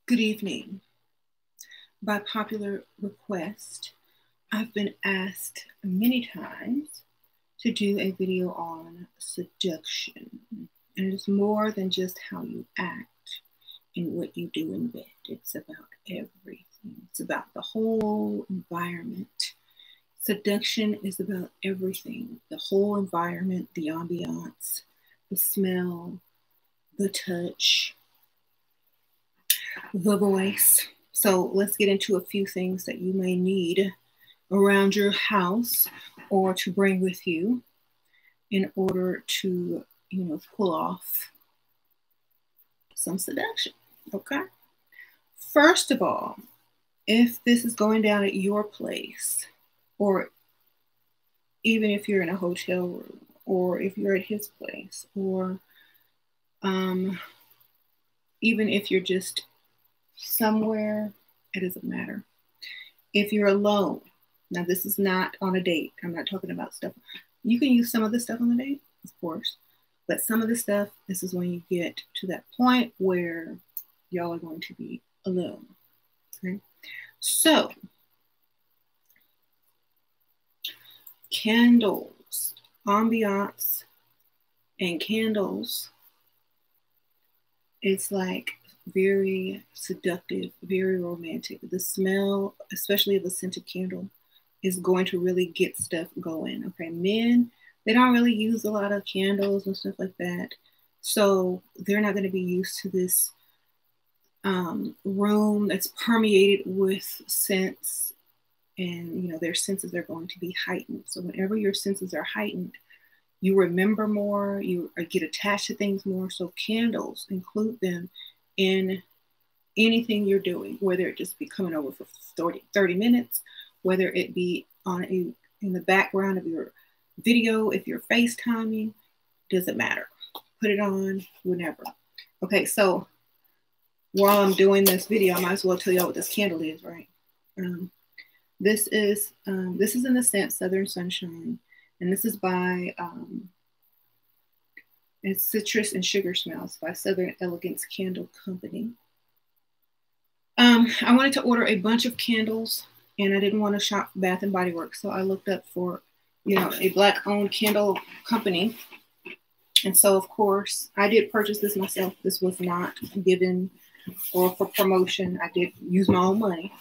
Good evening. By popular request, I've been asked many times to do a video on seduction. And it's more than just how you act and what you do in bed. It's about everything. It's about the whole environment. Seduction is about everything. The whole environment, the ambiance, the smell, the touch, the voice. So let's get into a few things that you may need around your house or to bring with you in order to, pull off some seduction. Okay. First of all, if this is going down at your place, or even if you're in a hotel room, or if you're at his place, or even if you're just somewhere, it doesn't matter. If you're alone, now this is not on a date. I'm not talking about stuff. You can use some of the stuff on the date, of course, but some of the stuff, this is when you get to that point where y'all are going to be alone. Okay. So, candles, ambiance, and candles, it's like very seductive, very romantic. The smell, especially of a scented candle, is going to really get stuff going. Okay, men, they don't really use a lot of candles and stuff like that, so they're not going to be used to this room that's permeated with scents, and their senses are going to be heightened. So whenever your senses are heightened, you remember more, you get attached to things more. So candles, include them in anything you're doing, whether it just be coming over for 30 minutes, whether it be in the background of your video, if you're FaceTiming, doesn't matter. Put it on whenever. Okay, so while I'm doing this video, I might as well tell y'all what this candle is, right? This is in the scent Southern Sunshine, and this is by it's Citrus and Sugar Smells by Southern Elegance Candle Company. I wanted to order a bunch of candles, and I didn't want to shop for Bath and Body Works, so I looked up for a Black-owned candle company. And so, of course, I did purchase this myself. This was not given or for promotion. I did use my own money.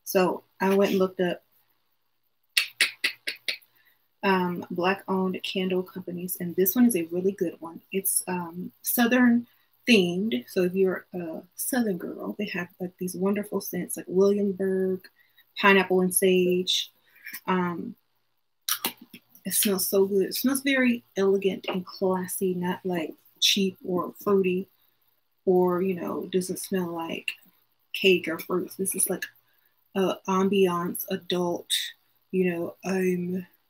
So I went and looked up Black-owned candle companies, and this one is a really good one. It's Southern themed. So if you're a Southern girl, they have like these wonderful scents like Williamsburg, pineapple and sage. It smells so good. It smells very elegant and classy, not like cheap or fruity, or doesn't smell like cake or fruits. This is like ambiance, adult,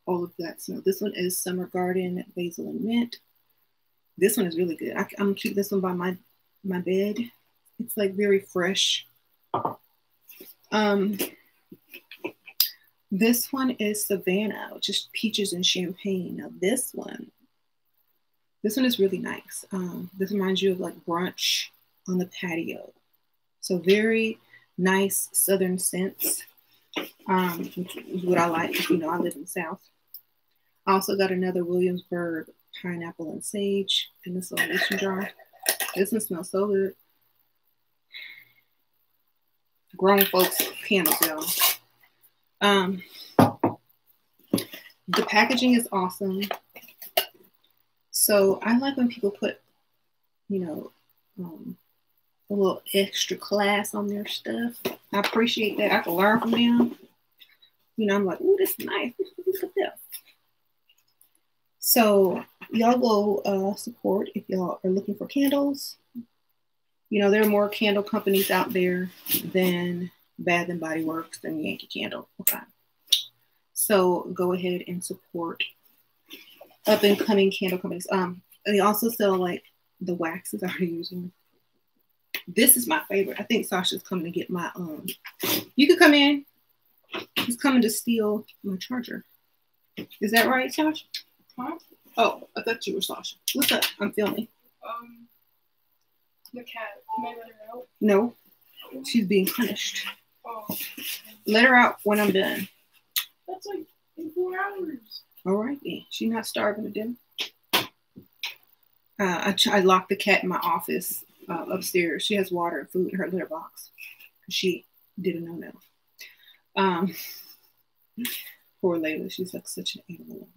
all of that smell. This one is Summer Garden, Basil and Mint. This one is really good. I'm gonna keep this one by my bed. It's like very fresh. This one is Savannah, which is peaches and champagne. Now this one is really nice. This reminds you of like brunch on the patio. So very nice Southern scents, which is what I like. I live in the South. I also got another Williamsburg pineapple and sage in this little mason jar. This one smells so good. Grown folks candles, y'all. The packaging is awesome. So I like when people put, a little extra class on their stuff. I appreciate that. I can learn from them. I'm like, ooh, this is nice. Look at this. So y'all go support if y'all are looking for candles. There are more candle companies out there than Bath and Body Works and Yankee Candle. Okay. So go ahead and support up and coming candle companies. They also sell like the waxes I already using. This is my favorite. I think Sasha's coming to get my You could come in. He's coming to steal my charger. Is that right, Sasha? Huh? Oh, I thought you were Sasha. What's up? I'm filming. The cat. Can I let her out? No. She's being punished. Let her out when I'm done. That's like in 4 hours. All right, yeah. She's not starving to dinner. I locked the cat in my office upstairs. She has water and food in her litter box. She did a no-no. Poor Layla. She's like such an animal.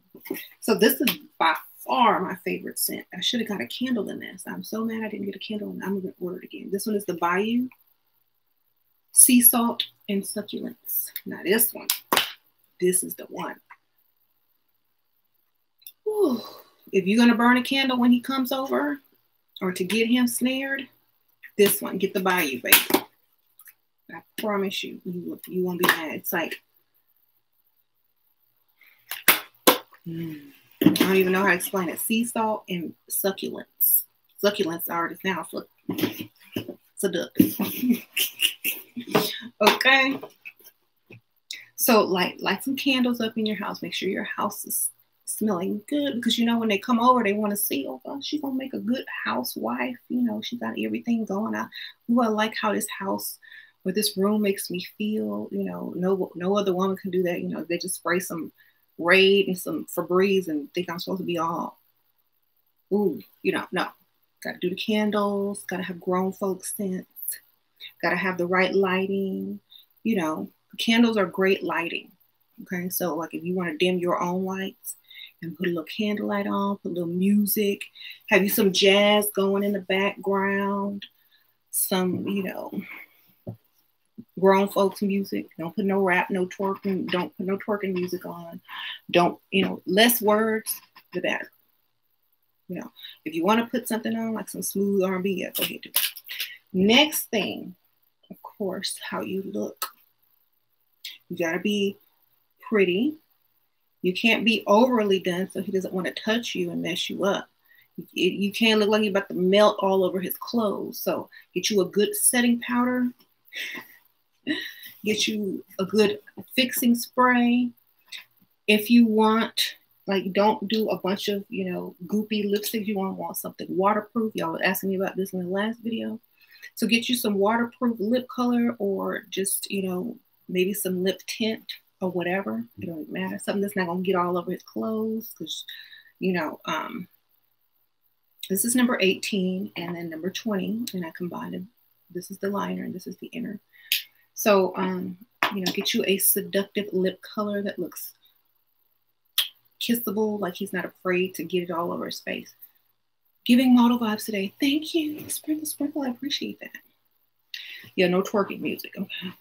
So this is by far my favorite scent. I should have got a candle in this. I'm so mad I didn't get a candle, and I'm going to order it again. This one is the Bayou Sea Salt and Succulents. Now this one. This is the one. Whew. If you're going to burn a candle when he comes over or to get him snared, this one. Get the Bayou, baby. I promise you, you won't be mad. It's like, I don't even know how to explain it. Sea salt and succulents. Succulents already sounds seductive. Okay. So light some candles up in your house. Make sure your house is smelling good, because you know when they come over, they want to see, oh God, she's gonna make a good housewife. You know, she got everything going on. Ooh, I like how this house or this room makes me feel. You know, no other woman can do that. You know, they just spray some Raid and some Febreze and think I'm supposed to be all, ooh, you know, no. Got to do the candles. Got to have grown folks scents. Got to have the right lighting. You know, candles are great lighting. Okay, so like if you want to dim your own lights and put a little candlelight on, put a little music, have you some jazz going in the background, some, you know, grown folks music. Don't put no rap, no twerking. Don't put no twerking music on. Don't, you know, less words, the better. You know, if you want to put something on like some smooth R&B, yeah, go ahead. Do it. Next thing, of course, how you look. You got to be pretty. You can't be overly done so he doesn't want to touch you and mess you up. You can't look like you're about to melt all over his clothes. So get you a good setting powder. Get you a good fixing spray. If you want, like, don't do a bunch of, you know, goopy lipsticks. You want something waterproof. Y'all were asking me about this in the last video. So get you some waterproof lip color, or just, you know, maybe some lip tint or whatever. It don't matter. Something that's not going to get all over his clothes, because, you know, this is number 18 and then number 20, and I combined them. This is the liner and this is the inner. So, you know, get you a seductive lip color that looks kissable, like he's not afraid to get it all over his face. Giving model vibes today. Thank you. Sprinkle, sprinkle. I appreciate that. Yeah, no twerking music. Okay.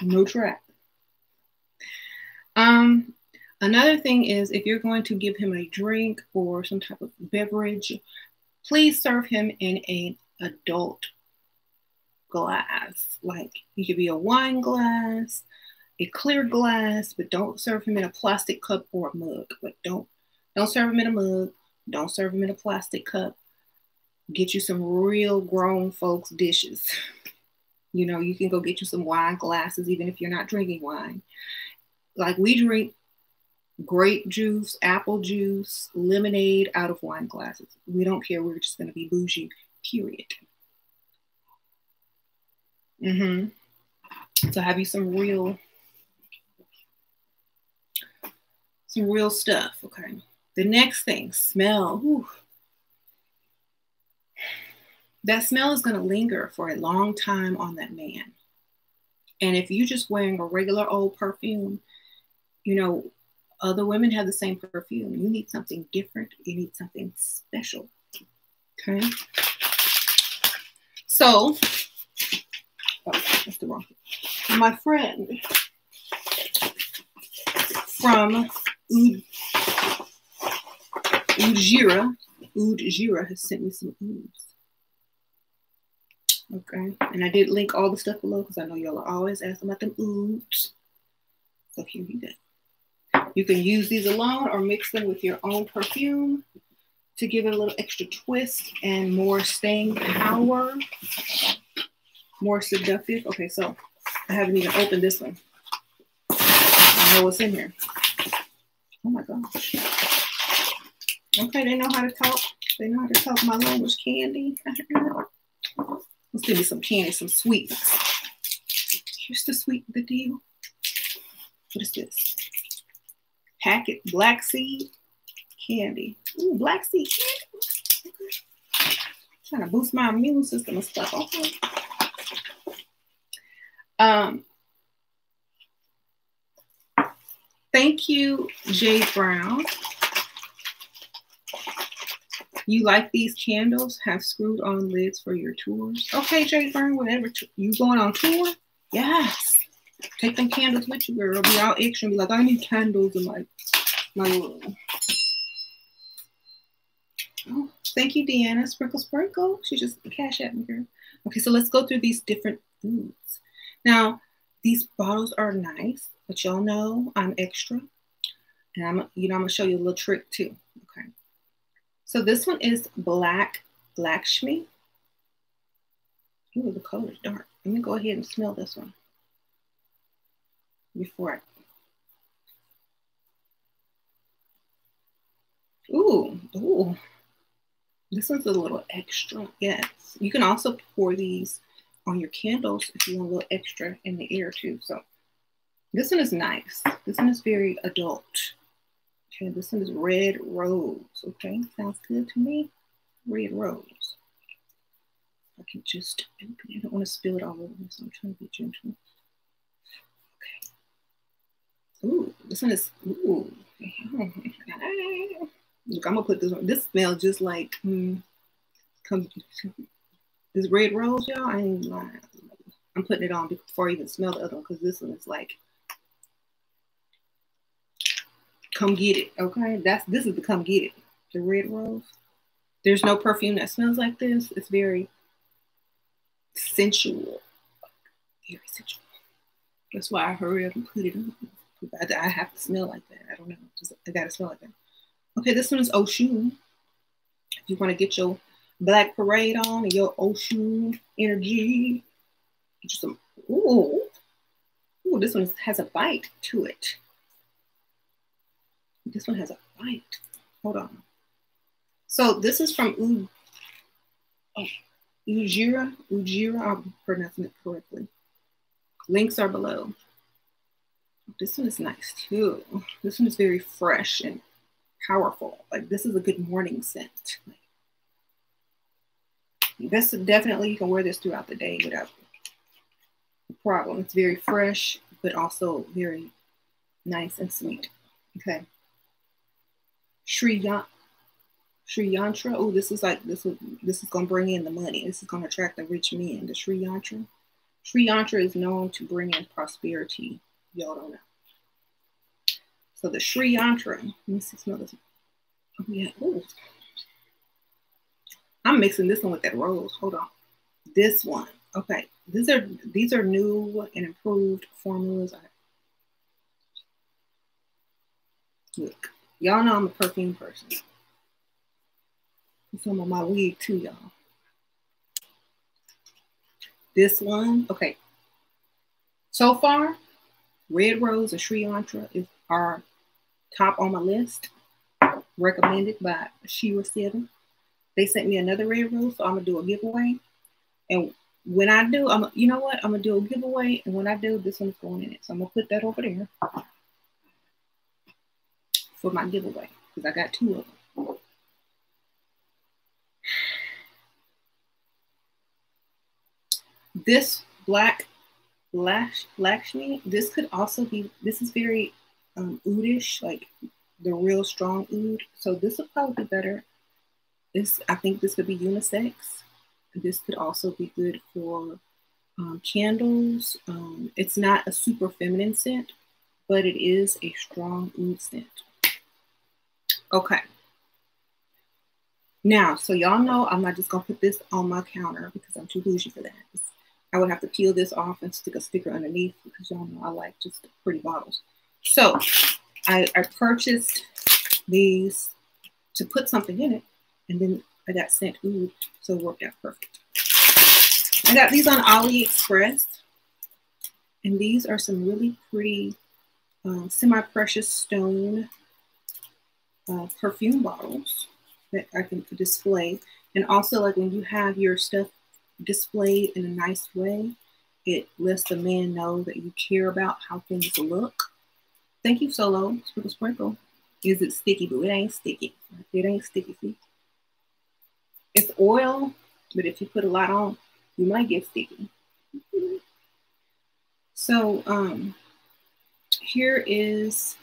No trap. Another thing is, if you're going to give him a drink or some type of beverage, please serve him in an adult glass. Like, it could be a wine glass, a clear glass, but don't serve him in a plastic cup or a mug. But don't serve him in a mug. Don't serve him in a plastic cup. Get you some real grown folks dishes. You know, you can go get you some wine glasses, even if you're not drinking wine. Like, we drink grape juice, apple juice, lemonade out of wine glasses. We don't care. We're just going to be bougie, period. So have you some real stuff. Okay. The next thing, smell. Whew. That smell is going to linger for a long time on that man. And if you're just wearing a regular old perfume, you know, other women have the same perfume. You need something different. You need something special. Okay. So, oh, that's the wrong thing. My friend from Ujira has sent me some ouds. Okay. And I did link all the stuff below because I know y'all are always asking about them ouds. So here you go. You can use these alone or mix them with your own perfume to give it a little extra twist and more staying power, more seductive. Okay, so I haven't even opened this one. I know what's in here. Oh my gosh. Okay, they know how to talk. They know how to talk my language. Candy. Let's give me some candy, some sweetness. Here's the sweet the deal. What is this? Packet black seed candy. Ooh, black seed candy. Okay. Trying to boost my immune system and stuff. Okay. Thank you, Jay Brown. You like these candles? Have screwed on lids for your tours. Okay, Jay Brown, whatever. You going on tour? Yes. Take them candles with you, girl. Be all extra and be like, I need candles in my room. Oh, thank you, Deanna. Sprinkle, sprinkle. She just cash at me, girl. Okay, so let's go through these different foods. Now, these bottles are nice, but y'all know I'm extra. And I'm gonna show you a little trick too. Okay. So this one is Black Lakshmi. Ooh, the color is dark. Let me go ahead and smell this one before I. Ooh. This one's a little extra. Yes. You can also pour these on your candles if you want a little extra in the air too. So this one is nice. This one is very adult. Okay, this one is Red Rose. Okay, sounds good to me. Red Rose. I can just open it. I don't want to spill it all over, so I'm trying to be gentle. Okay. Ooh, this one is, ooh. Look, I'm gonna put this on. This smells just like this Red Rose, y'all. I ain't lying. I'm putting it on before I even smell the other one because this one is like, come get it. Okay, this is the come get it. The Red Rose. There's no perfume that smells like this. It's very sensual. Very sensual. That's why I hurry up and put it on. I have to smell like that. I don't know. I gotta smell like that. Okay, this one is Oshun. If you want to get your Black Parade on and your Oshun energy, get you some. Ooh, this one has a bite to it. This one has a bite. Hold on. So this is from Ujira. I'm pronouncing it correctly. Links are below. This one is nice too. This one is very fresh and powerful. Like this is a good morning scent. This definitely, you can wear this throughout the day without a problem. It's very fresh, but also very nice and sweet. Okay. Yantra. Oh, this is gonna bring in the money. This is gonna attract the rich men. The Yantra. Yantra is known to bring in prosperity. Y'all don't know. So the Yantra. Let me see, smell this. Oh yeah. Ooh. I'm mixing this one with that rose. Hold on. This one. Okay. These are new and improved formulas. Look. Y'all know I'm a perfume person. Some of my wig too, y'all. This one, okay. So far, Red Rose and SheRaSeven are top on my list. Recommended by SheRaSeven. They sent me another Red Rose, so I'm gonna do a giveaway. And when I do, you know what? I'm gonna do a giveaway, and when I do, this one's going in it. So I'm gonna put that over there for my giveaway because I got 2 of them. This Black Lakshmi, this could also be, this is very oudish, like the real strong oud. So this would probably be better. I think this could be unisex. This could also be good for candles. It's not a super feminine scent, but it is a strong oud scent. Okay. Now, so y'all know I'm not just gonna put this on my counter because I'm too bougie for that. I would have to peel this off and stick a sticker underneath because y'all know I like just pretty bottles. So I purchased these to put something in it, and then I got sent oud, so it worked out perfect. I got these on AliExpress, and these are some really pretty semi-precious stone perfume bottles that I can display. And also, like when you have your stuff displayed in a nice way, It lets the man know that you care about how things look. Thank you, Solo. Sprinkle, sprinkle. Is it sticky? But it ain't sticky. It ain't sticky. See? It's oil, but if you put a lot on, you might get sticky. So here is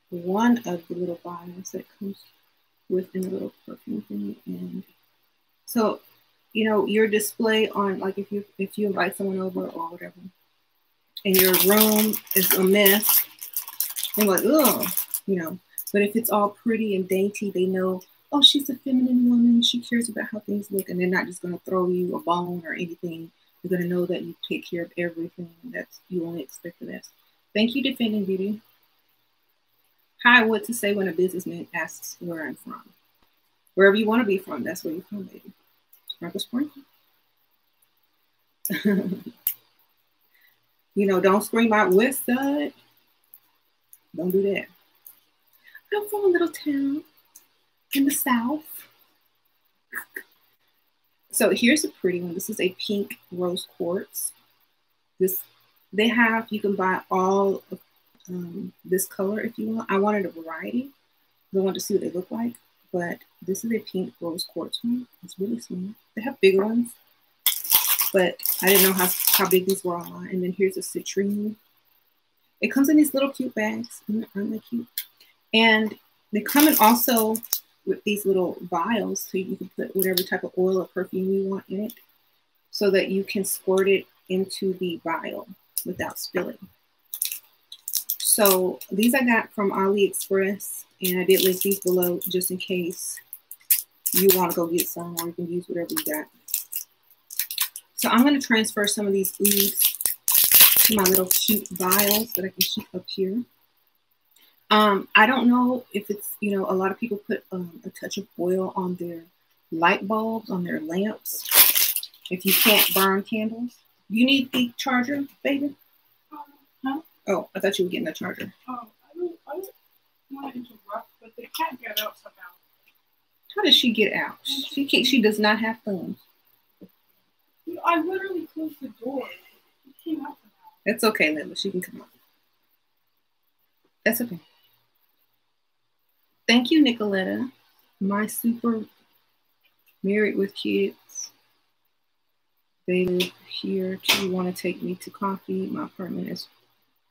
one of the little vials that comes within a little perfume thing. And so, you know, your display on, like, if you invite someone over or whatever, and your room is a mess, they're like, oh, you know. But if it's all pretty and dainty, they know, oh, she's a feminine woman. She cares about how things look, and they're not just going to throw you a bone or anything. They're going to know that you take care of everything. That's, you only expect the best. Thank you, Defending Beauty. Hi, what to say when a businessman asks where I'm from. Wherever you want to be from, that's where you're from, baby. Sprinkle, sprinkle. You know, don't scream out West Side. Don't do that. I'm from a little town in the South. So here's a pretty one. This is a pink rose quartz. This, they have, you can buy all of this color if you want. I wanted a variety. I wanted to see what they look like. But this is a pink rose quartz one. It's really small. They have bigger ones, but I didn't know how big these were online. And then here's a citrine. It comes in these little cute bags. Aren't they cute? And they come in also with these little vials, so you can put whatever type of oil or perfume you want in it, so that you can squirt it into the vial without spilling. So these I got from AliExpress, and I did list these below just in case you want to go get some, or you can use whatever you got. So I'm going to transfer some of these ouds to my little cute vials that I can keep up here. I don't know if it's, you know, a lot of people put a touch of oil on their light bulbs, on their lamps, if you can't burn candles. You need the charger, baby? Huh? Oh, I thought you were getting the charger. Oh, I don't want to interrupt, but the cat got out somehow. How does she get out? She does not have thumbs. I literally closed the door. It came out somehow. That's okay, Lila. She can come up. That's okay. Thank you, Nicoletta. My super married with kids. They live here. She want to take me to coffee. My apartment is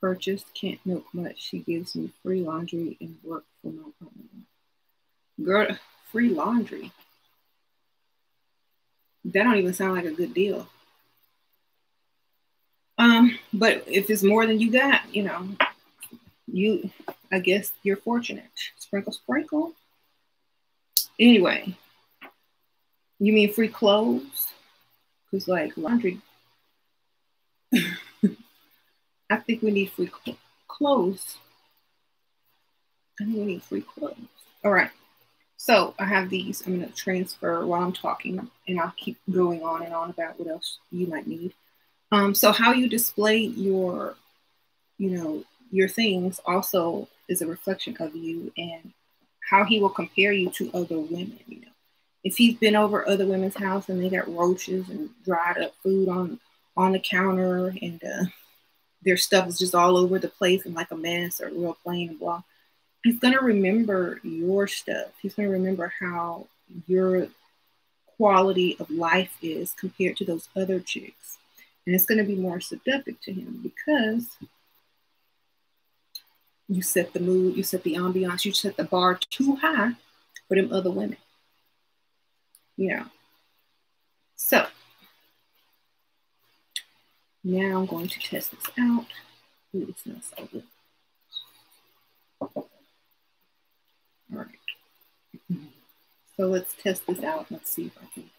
purchased. Can't milk much. She gives me free laundry and work for my apartment. Girl, free laundry. That don't even sound like a good deal. But if it's more than you got, you know, I guess you're fortunate. Sprinkle, sprinkle. Anyway, you mean free clothes? Because, like, laundry, I think we need free clothes. I think we need free clothes. All right. So I have these. I'm going to transfer while I'm talking, and I'll keep going on and on about what else you might need. So how you display your, you know, your things also is a reflection of you, and how he will compare you to other women. You know, if he's been over other women's house and they got roaches and dried up food on the counter, and their stuff is just all over the place and like a mess or real plain and blah, he's going to remember your stuff. He's going to remember how your quality of life is compared to those other chicks. And it's going to be more seductive to him because you set the mood, you set the ambiance, you set the bar too high for them other women. You know. So now I'm going to test this out. Ooh, it smells so good. All right. So let's test this out. Let's see if I can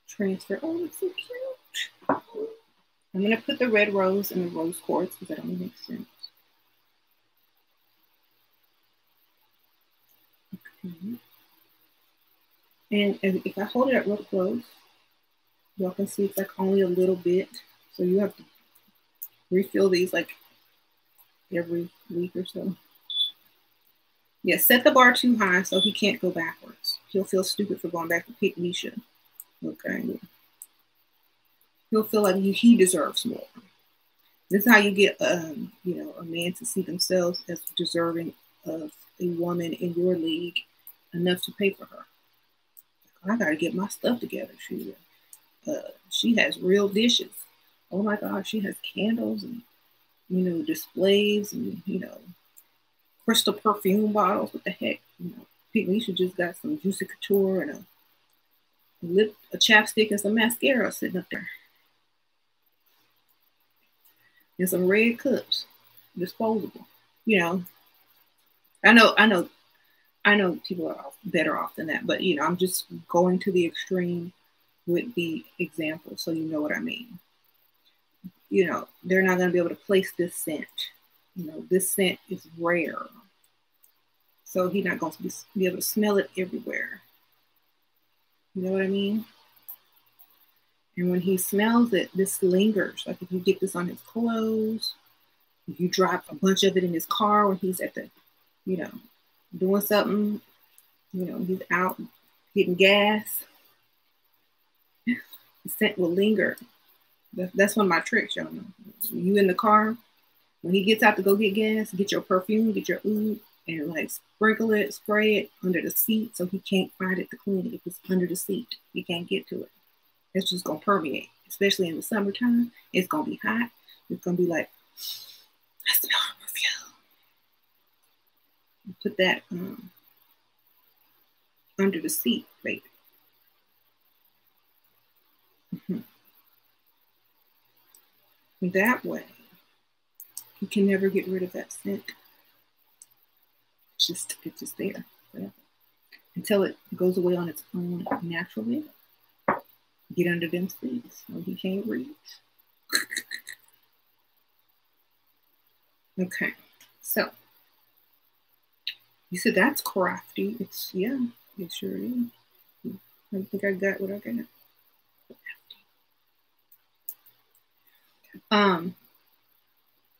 transfer. Oh, it's so cute. I'm going to put the red rose in the rose quartz because that only makes sense. Okay. And if I hold it up real close, y'all can see it's like only a little bit. So you have to refill these like every week or so. Yeah, set the bar too high so he can't go backwards. He'll feel stupid for going back to pick Nisha. Okay. He'll feel like he deserves more. This is how you get, you know, a man to see themselves as deserving of a woman in your league enough to pay for her. I gotta get my stuff together. She has real dishes. Oh my God, she has candles and, you know, displays and, you know, crystal perfume bottles. What the heck? You know, people, you should just got some Juicy Couture and a chapstick and some mascara sitting up there. And some red cups, disposable. You know, I know people are better off than that, but you know, I'm just going to the extreme with the example, so you know what I mean. You know, they're not going to be able to place this scent. You know, this scent is rare, so he's not going to be able to smell it everywhere. You know what I mean? And when he smells it, this lingers. Like if you get this on his clothes, if you drop a bunch of it in his car when he's at the, you know, doing something, you know, he's out getting gas, the scent will linger. That's one of my tricks, y'all know. You in the car, when he gets out to go get gas, get your perfume, get your oud, and like sprinkle it, spray it under the seat so he can't find it to clean it. If it's under the seat, he can't get to it. It's just gonna permeate, especially in the summertime. It's gonna be hot. It's gonna be like, I smell perfume. Put that under the seat, baby. That way, you can never get rid of that scent. It's just there forever. Until it goes away on its own naturally. Get under them sleeves when he can't reach. Okay, so you said that's crafty. It's, yeah, it sure is. I think I got what I got.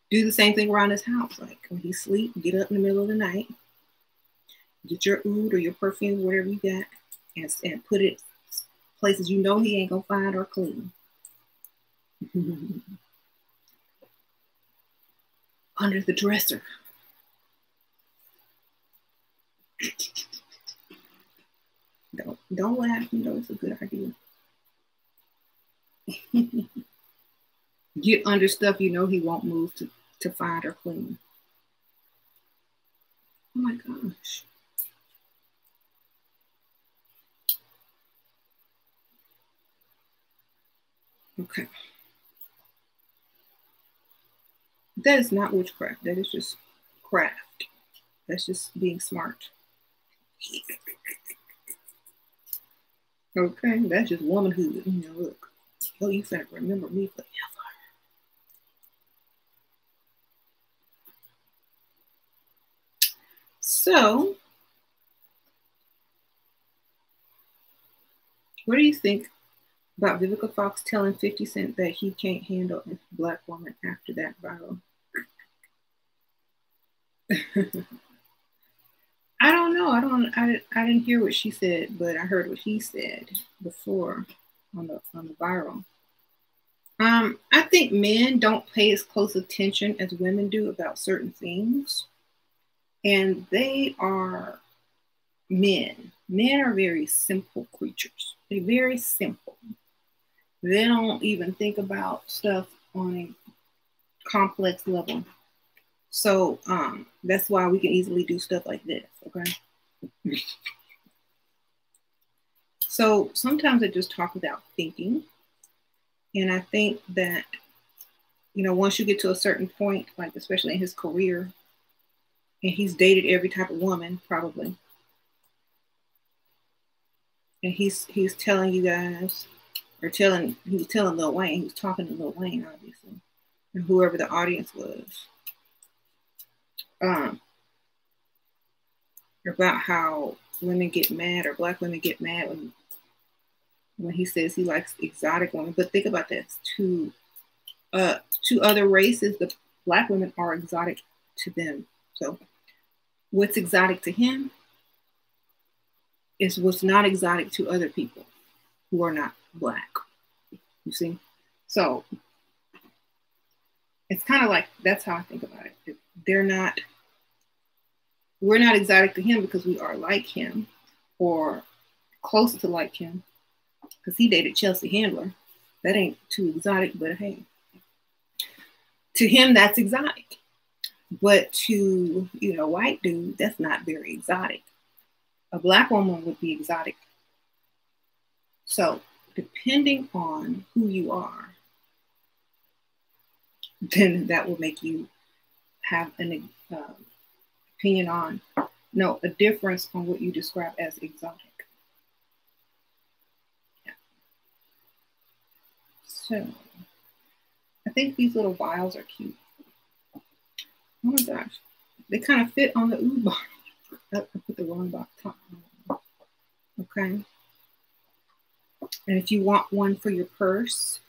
Do the same thing around his house. Like when he sleep, get up in the middle of the night, get your oud or your perfume, whatever you got, and put it places you know he ain't gonna find or clean. Under the dresser. Don't laugh, you know it's a good idea. Get under stuff you know he won't move to find or clean. Oh my gosh. Okay. That is not witchcraft. That is just craft. That's just being smart. Okay, that's just womanhood. You know, look. Oh, you finna remember me forever. So, what do you think about Vivica Fox telling 50 Cent that he can't handle a black woman after that viral? I don't know. I didn't hear what she said, but I heard what he said before on the viral. I think men don't pay as close attention as women do about certain things. And they are men. Men are very simple creatures. They're very simple. They don't even think about stuff on a complex level. So that's why we can easily do stuff like this, okay? So sometimes I just talk without thinking. And I think that, you know, once you get to a certain point, like especially in his career, and he's dated every type of woman, probably. And he's telling you guys, or he was telling Lil Wayne, he was talking to Lil Wayne, obviously, and whoever the audience was, about how women get mad, or black women get mad when he says he likes exotic women. But think about this: to other races, the black women are exotic to them. So what's exotic to him is what's not exotic to other people who are not black. You see? So it's kind of like, that's how I think about it. We're not exotic to him because we are like him or close to like him, because he dated Chelsea Handler. That ain't too exotic, but hey, to him, that's exotic. But to, a white dude, that's not very exotic. A Black woman would be exotic. So depending on who you are, then that will make you have an opinion on, no, a difference on what you describe as exotic. Yeah. So I think these little vials are cute. Oh my gosh, they kind of fit on the oud bar. I put the wrong top on. Okay. And if you want one for your purse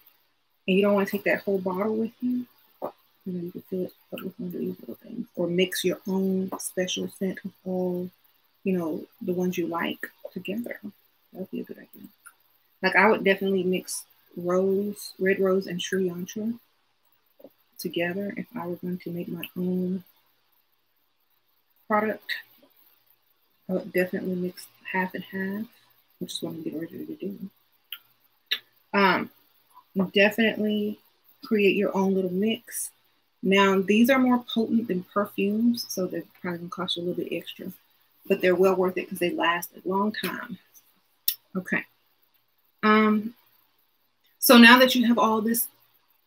and you don't want to take that whole bottle with you, you can fill it up with one of these little things, or mix your own special scent of all, the ones you like together. That would be a good idea. Like I would definitely mix red rose and Yantra together if I were going to make my own product. I would definitely mix half and half, which is what I'm getting ready to do. Definitely create your own little mix. Now, these are more potent than perfumes, so they're probably going to cost you a little bit extra, but they're well worth it because they last a long time. Okay. So now that you have all this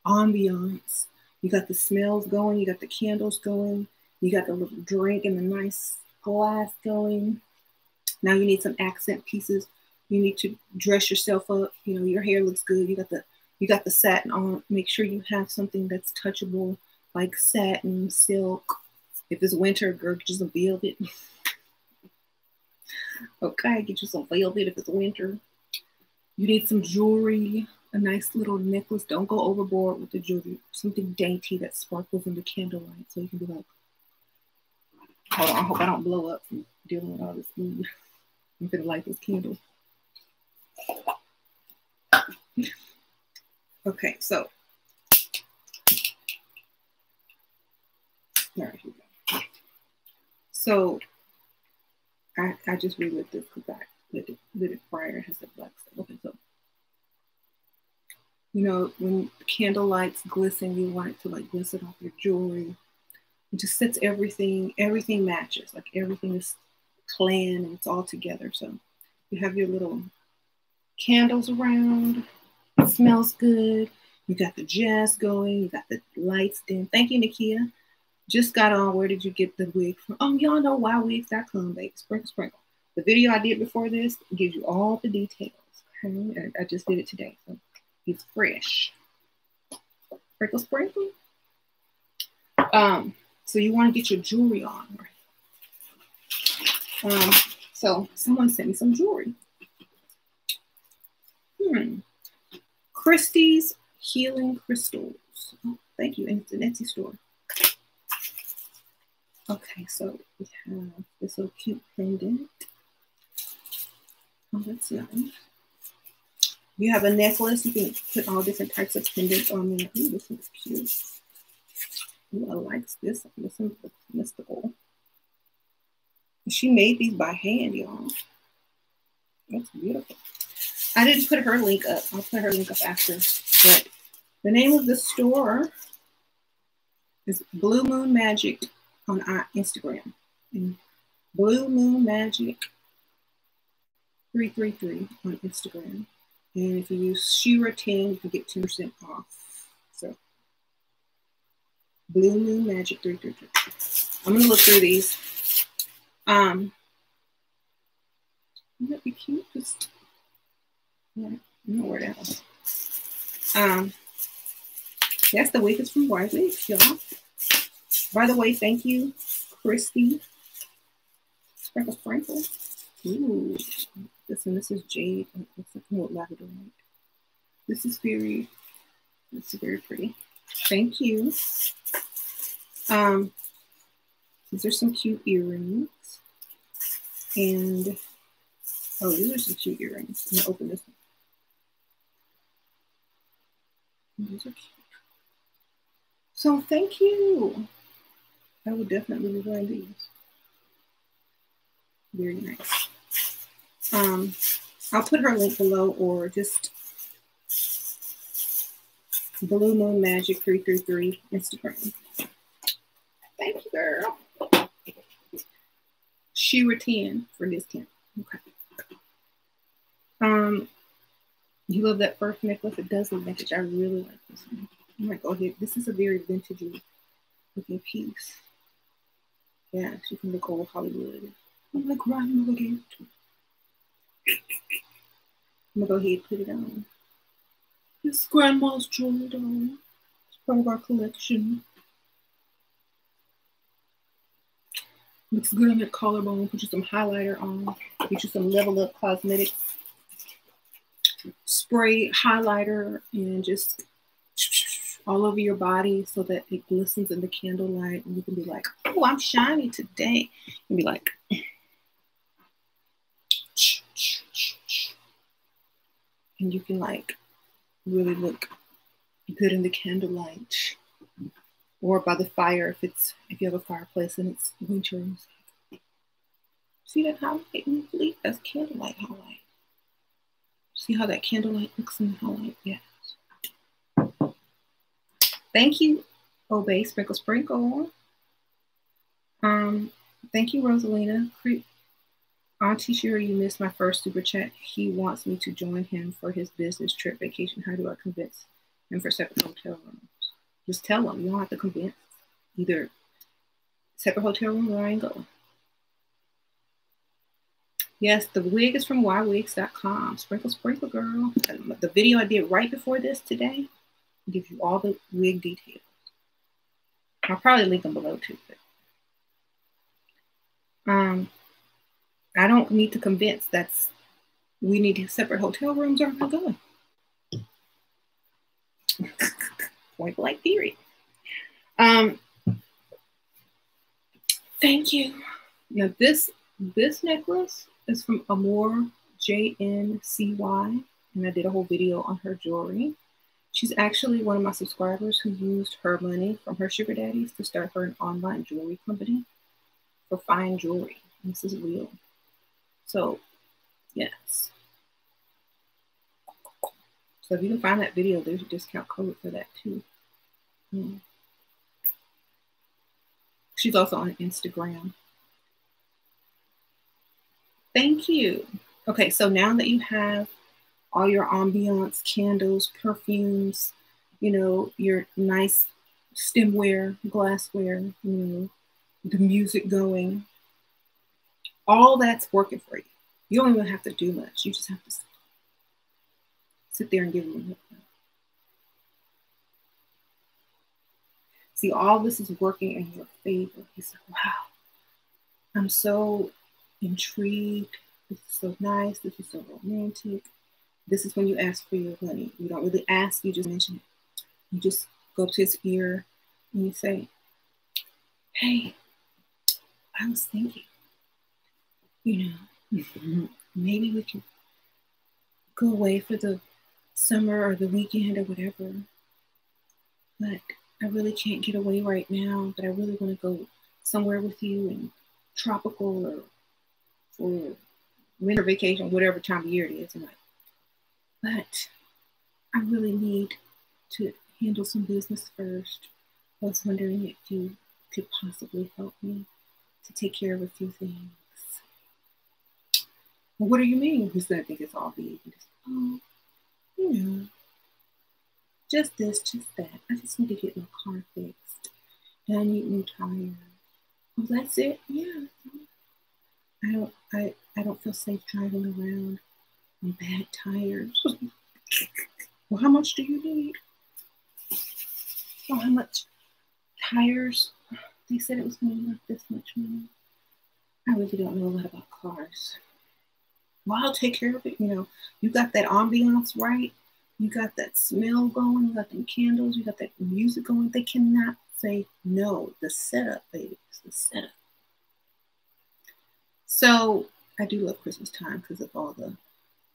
ambiance, you got the smells going, you got the candles going, you got the little drink and the nice glass going. Now you need some accent pieces. You need to dress yourself up. Your hair looks good. You got the satin on. Make sure you have something that's touchable, like satin, silk. If it's winter, girl, get you some velvet. Okay, get you some velvet if it's winter. You need some jewelry, a nice little necklace. Don't go overboard with the jewelry. Something dainty that sparkles in the candlelight, so you can be like, hold on, I hope I don't blow up from dealing with all this food. I'm gonna light this candle. Okay, so all right, here we go. So I just relit this because I lit it prior. It has the black stuff. Okay, so when candle lights glisten, you want it to like glisten off your jewelry. It just sets everything matches. Like everything is planned and it's all together. So you have your little candles around. It smells good. You got the jazz going. You got the lights dim. Thank you, Nakia. Just got on. Where did you get the wig from? Oh, y'all know wildwigs.com, baby. Sprinkle, sprinkle. The video I did before this gives you all the details. Okay? I just did it today. So it's fresh. Sprinkle, sprinkle. So you want to get your jewelry on, right? So someone sent me some jewelry. Christie's Healing Crystals. Oh, thank you. And it's an Etsy store. Okay, so we have this little cute pendant. Oh, that's nice. You have a necklace. You can put all different types of pendants on there. Ooh, this one's cute. Ooh, I like this one. This one's mystical. She made these by hand, y'all. That's beautiful. I didn't put her link up. I'll put her link up after. But the name of the store is Blue Moon Magic on Instagram. And Blue Moon Magic 333 on Instagram. And if you use SheRaSeven, you can get 10% off. So Blue Moon Magic 333. I'm gonna look through these. Wouldn't that be cute? Just nowhere else. Yes, the wig is from Wisely, y'all. By the way, thank you, Christy. Sprinkle, sprinkle. Ooh, this is jade. Looks like more lavender. This is very pretty. Thank you. These are some cute earrings. And oh, these are some cute earrings. I'm gonna open this one. These are cute. So thank you. I would definitely be wearing these. Very nice. I'll put her link below, or just Blue Moon Magic 333 Instagram. Thank you, girl. SheRaSeven for discount. Okay. You love that first necklace? It does look vintage. I really like this one. I'm like, oh, this is a very vintagey looking piece. Yeah, she can look old Hollywood. I'm like, Ryan, look at it. I'm gonna go ahead and put it on. This grandma's jewelry, darling. It's part of our collection. Looks good on that collarbone. Put you some highlighter on. Get you some Level Up Cosmetics spray highlighter, and just all over your body so that it glistens in the candlelight, and you can be like, oh, I'm shiny today. And be like, and you can like really look good in the candlelight, or by the fire if you have a fireplace and it's winter. See that highlight? That's candlelight highlight. See how that candlelight looks in the highlight? Yes. Thank you, Obey Sprinkle Sprinkle. Thank you, Rosalina. Auntie Shira, you missed my first super chat. He wants me to join him for his business trip vacation. How do I convince him for separate hotel rooms? Just tell him. You don't have to convince. Either separate hotel room or I ain't going. Yes, the wig is from ywigs.com. Sprinkle, sprinkle, girl. The video I did right before this today gives you all the wig details. I'll probably link them below too. But, I don't need to convince. We need separate hotel rooms or I'm not going. Point blank period. Thank you. Now this necklace is from Amor JNCY, and I did a whole video on her jewelry. She's actually one of my subscribers who used her money from her sugar daddies to start her an online jewelry company for fine jewelry. And this is real. So, yes. So if you can find that video, there's a discount code for that too. She's also on Instagram. Thank you. Okay, so now that you have all your ambiance candles, perfumes, your nice stemware, glassware, the music going, all that's working for you. You don't even have to do much. You just have to sit there and give them a look. See, all this is working in your favor. He's like, wow, I'm so intrigued. This is so nice. This is so romantic. This is when you ask for your money. You don't really ask, you just mention it. You just go up to his ear and you say, hey, I was thinking, maybe we can go away for the summer or the weekend or whatever. But I really can't get away right now, but I really want to go somewhere with you in tropical or for winter vacation, whatever time of year it is. But I really need to handle some business first. I was wondering if you could possibly help me to take care of a few things. Well, what do you mean? Because I think it's all big. Just this, just that. I just need to get my car fixed. And I need new tires. Oh, that's it? Yeah. I don't feel safe driving around on bad tires. Well, how much do you need? Well, how much tires? They said it was going to be like this much money. I really don't know a lot about cars. Well, I'll take care of it. You got that ambiance right. You got that smell going. You got them candles. You got that music going. They cannot say no. The setup, baby. It's the setup. So I do love Christmas time because of all the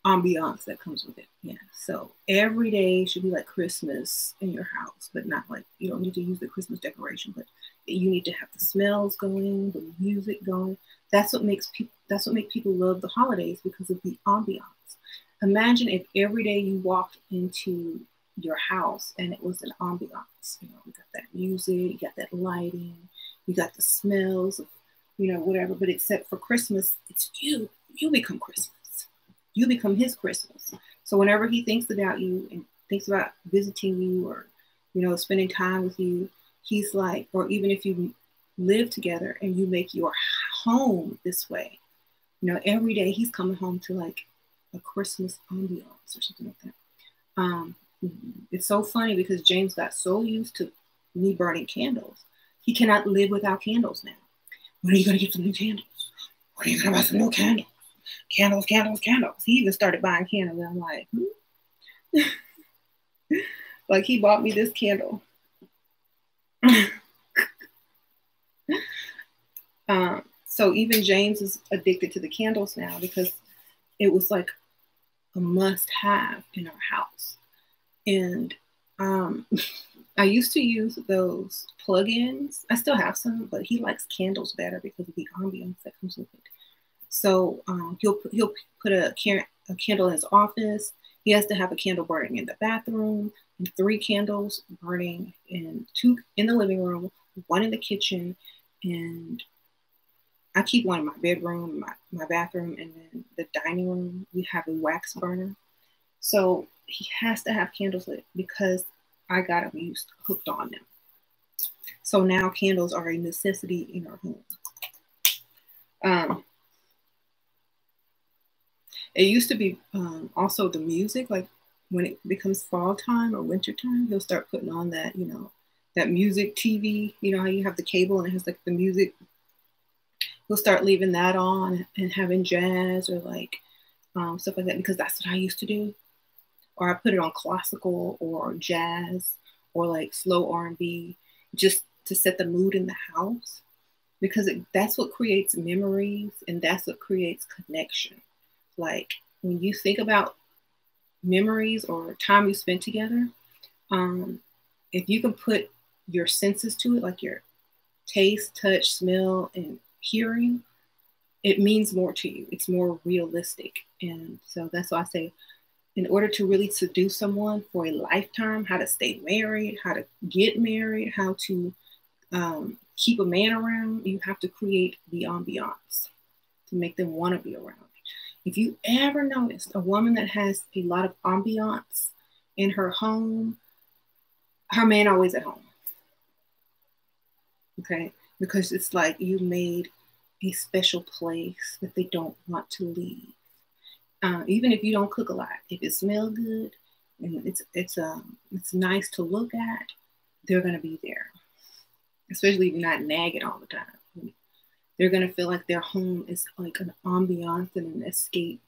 ambiance that comes with it. Yeah. So every day should be like Christmas in your house, but not like, you don't need to use the Christmas decoration, but you need to have the smells going, the music going. That's what makes people love the holidays, because of the ambiance. Imagine if every day you walked into your house and it was an ambiance. You got that music, you got that lighting, you got the smells of, whatever. But except for Christmas, it's you. You become Christmas. You become his Christmas. So whenever he thinks about you and thinks about visiting you or, spending time with you, he's like, or even if you live together and you make your home this way, every day he's coming home to like a Christmas ambiance or something like that. It's so funny because James got so used to me burning candles. He cannot live without candles now. When are you going to get some new candles? When are you going to buy some new candles? Candles, candles, candles. He even started buying candles. And I'm like, like he bought me this candle. So even James is addicted to the candles now because it was like a must-have in our house. And I used to use those plug-ins. I still have some, but he likes candles better because of the ambiance that comes with it. So he'll put a candle in his office. He has to have a candle burning in the bathroom, and 3 candles burning in 2 in the living room, 1 in the kitchen, and I keep 1 in my bedroom, my bathroom, and then the dining room. We have a wax burner. So he has to have candles lit because I got him hooked on them. So now candles are a necessity in our home. It used to be also the music, like when it becomes fall time or winter time, he'll start putting on that, that music TV, how you have the cable and it has like the music. He'll start leaving that on and having jazz or like stuff like that, because that's what I used to do. Or I put it on classical or jazz or like slow R&B just to set the mood in the house, because that's what creates memories and that's what creates connection. Like when you think about memories or time you spent together, if you can put your senses to it, like your taste, touch, smell, and hearing, it means more to you. It's more realistic. And so that's why I say, in order to really seduce someone for a lifetime, how to stay married, how to get married, how to keep a man around, you have to create the ambiance to make them want to be around. If you ever noticed a woman that has a lot of ambiance in her home, her man always at home. Okay? Because it's like you made a special place that they don't want to leave. Even if you don't cook a lot, if it smells good and it's nice to look at, they're gonna be there. Especially if you're not nagging all the time. They're gonna feel like their home is like an ambiance and an escape,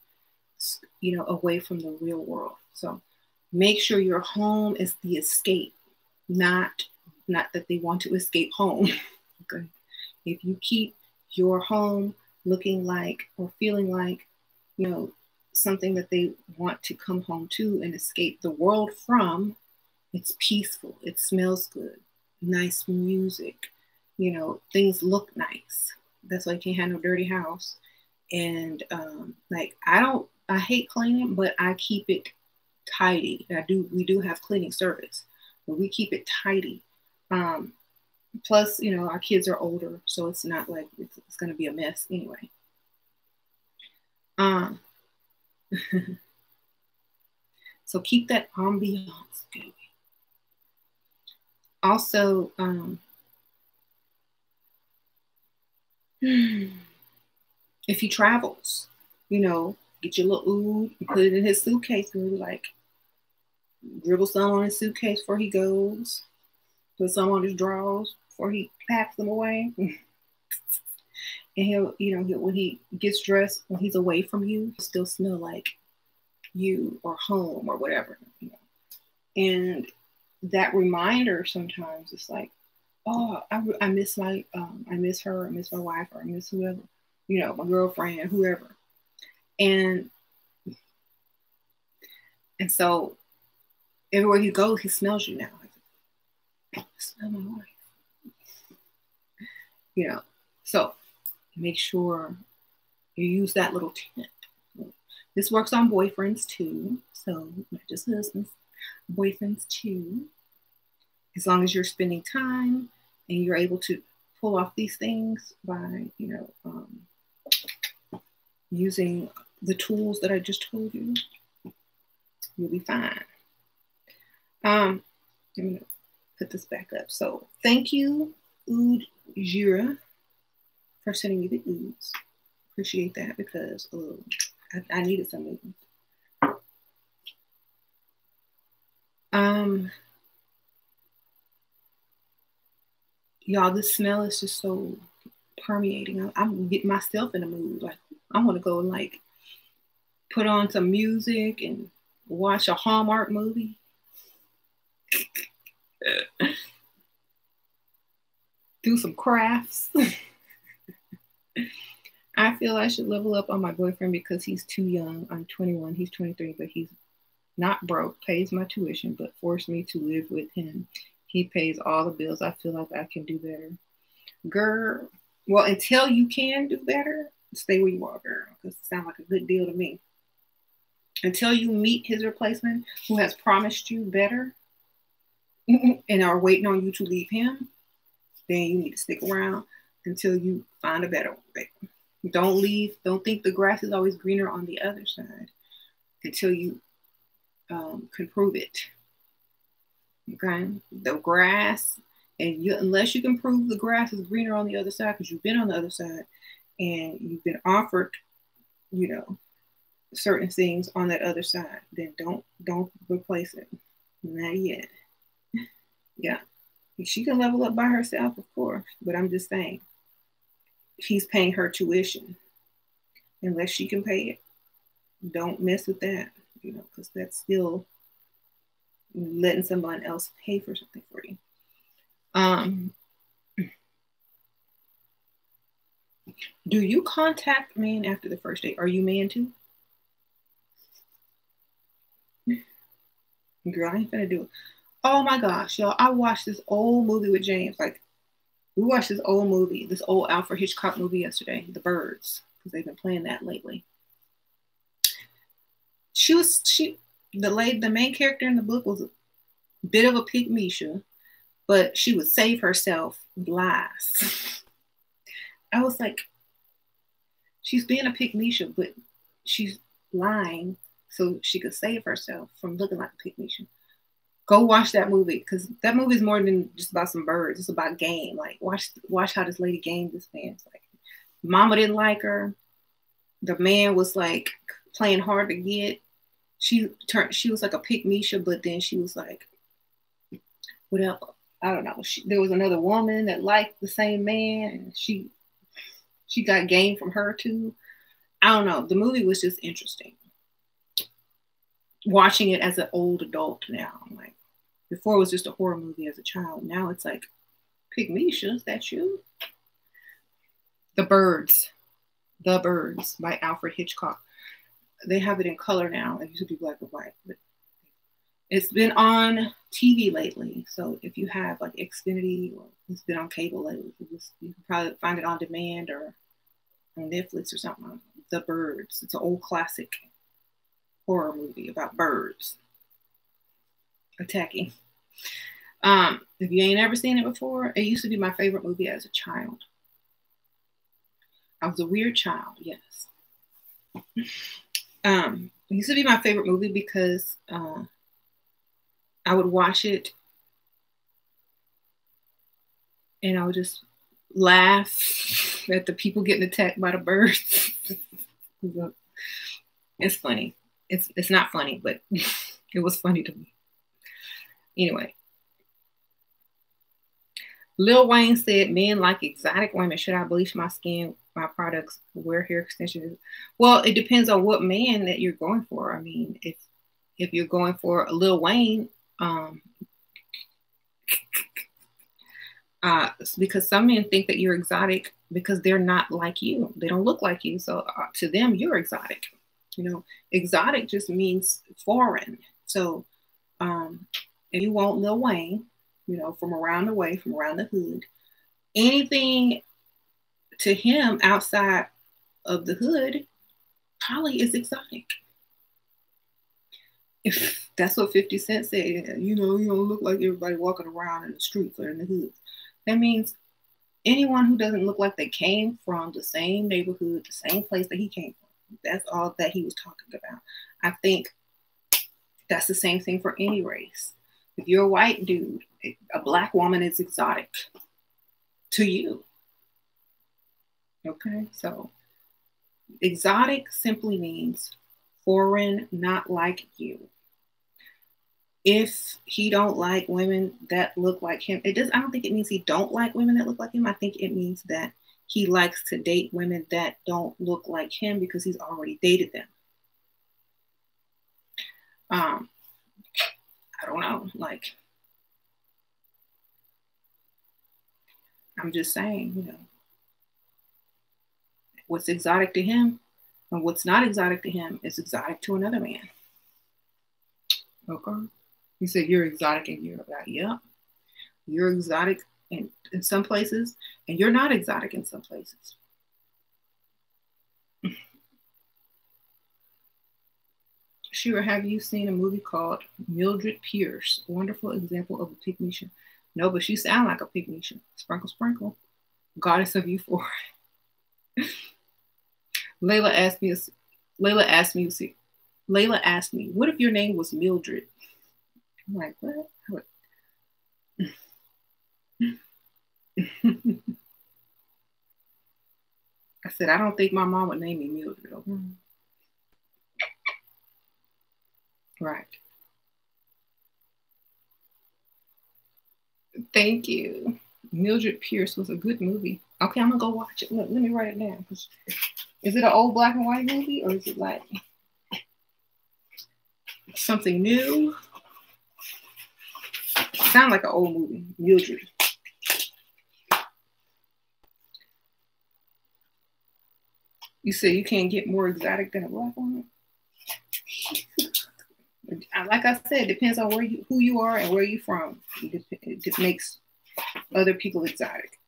away from the real world. So make sure your home is the escape, not that they want to escape home. Okay. If you keep your home looking like or feeling like, something that they want to come home to and escape the world from, it's peaceful, it smells good, nice music, things look nice. That's why you can't have no dirty house. And I hate cleaning, but I keep it tidy. We do have cleaning service, but we keep it tidy. Plus, our kids are older, so it's not like it's going to be a mess anyway. So keep that ambiance going. Also, if he travels, get your little oud, put it in his suitcase, and like dribble some on his suitcase before he goes, put some on his drawers before he packs them away. And he'll, when he gets dressed, when he's away from you, he'll still smell like you or home or whatever. And that reminder sometimes it's like, oh, I miss my, I miss her, I miss my wife, or I miss whoever, my girlfriend, whoever. And And so everywhere you go, he smells you now. I smell my wife. You know, so make sure you use that little tip. This works on boyfriends too. So not just husbands, boyfriends too. As long as you're spending time and you're able to pull off these things by, using the tools that I just told you, you'll be fine. Let me put this back up. So thank you, Oud Jira, for sending me the oods. Appreciate that because I needed some of them. Y'all, this smell is just so permeating. I'm getting myself in a mood. Like I want to go and like put on some music and watch a Hallmark movie. Do some crafts. I feel I should level up on my boyfriend because he's too young. I'm 21, he's 23, but he's not broke, pays my tuition, but forced me to live with him. He pays all the bills. I feel like I can do better. Girl, well, until you can do better, stay where you are, girl, because it sounds like a good deal to me. Until you meet his replacement who has promised you better and are waiting on you to leave him, then you need to stick around until you find a better one, baby. Don't leave. Don't think the grass is always greener on the other side until you can prove it. Okay? The grass, and unless you can prove the grass is greener on the other side because you've been on the other side and you've been offered, certain things on that other side, then don't replace it. Not yet. Yeah. She can level up by herself, of course, but I'm just saying, he's paying her tuition. Unless she can pay it, don't mess with that, because that's still letting someone else pay for something for you. Do you contact men after the first date? Are you man too? Girl, I ain't gonna do it. Oh my gosh, y'all, I watched this old movie with James. Like, we watched this old Alfred Hitchcock movie yesterday, The Birds, because they've been playing that lately. The main character in the book was a bit of a pygmisha, but she would save herself with lies. I was like, she's being a pygmisha, but she's lying so she could save herself from looking like a pygmisha. Go watch that movie, because that movie is more than just about some birds. It's about game. Like, watch how this lady gamed this man. It's like, mama didn't like her. The man was like playing hard to get. She was like a pygmisha, but then she was like, whatever. I don't know. There was another woman that liked the same man, and she got game from her too. I don't know. The movie was just interesting. Watching it as an old adult now, I'm like, before it was just a horror movie as a child. Now it's like, pygmisha, is that you? The Birds by Alfred Hitchcock. They have it in color now. It used to be black and white, but it's been on TV lately. So if you have like Xfinity, or it's been on cable lately, you can probably find it on demand or on Netflix or something. The Birds. It's an old classic horror movie about birds attacking. If you ain't ever seen it before, it used to be my favorite movie as a child. I was a weird child, yes. It used to be my favorite movie because I would watch it and I would just laugh at the people getting attacked by the birds. It's funny. It's not funny, but it was funny to me. Anyway. Lil Wayne said, men like exotic women. Should I bleach my skin, my products, wear hair extensions? Well, it depends on what man that you're going for. I mean, if you're going for a Lil Wayne, because some men think that you're exotic because they're not like you. They don't look like you. So to them, you're exotic. You know, exotic just means foreign. So if you want Lil Wayne, you know, from around the way, from around the hood, anything to him outside of the hood probably is exotic. If that's what 50 Cent said, you know, you don't look like everybody walking around in the streets or in the hood. That means anyone who doesn't look like they came from the same neighborhood, the same place that he came from. That's all that he was talking about. I think that's the same thing for any race. If you're a white dude, a black woman is exotic to you. Okay, so exotic simply means foreign, not like you. If he don't like women that look like him, I don't think it means he don't like women that look like him. I think it means that he likes to date women that don't look like him because he's already dated them. I don't know, like, I'm just saying, you know, what's exotic to him and what's not exotic to him is exotic to another man. Okay. You said you're exotic in Europe. Yeah. You're exotic in some places, and you're not exotic in some places. Shira, have you seen a movie called Mildred Pierce? Wonderful example of a pygmy. No, but she sounds like a pygmy. Sprinkle, sprinkle. Goddess of Euphoria. Layla asked me, what if your name was Mildred? I'm like, what? I said, I don't think my mom would name me Mildred. Okay? Right. Thank you. Mildred Pierce was a good movie. Okay, I'm gonna go watch it. Look, let me write it down. Is it an old black and white movie, or is it like something new? Sound like an old movie. Mildred. You say you can't get more exotic than a black woman? Like I said, it depends on who you are and where you're from. It just makes other people exotic.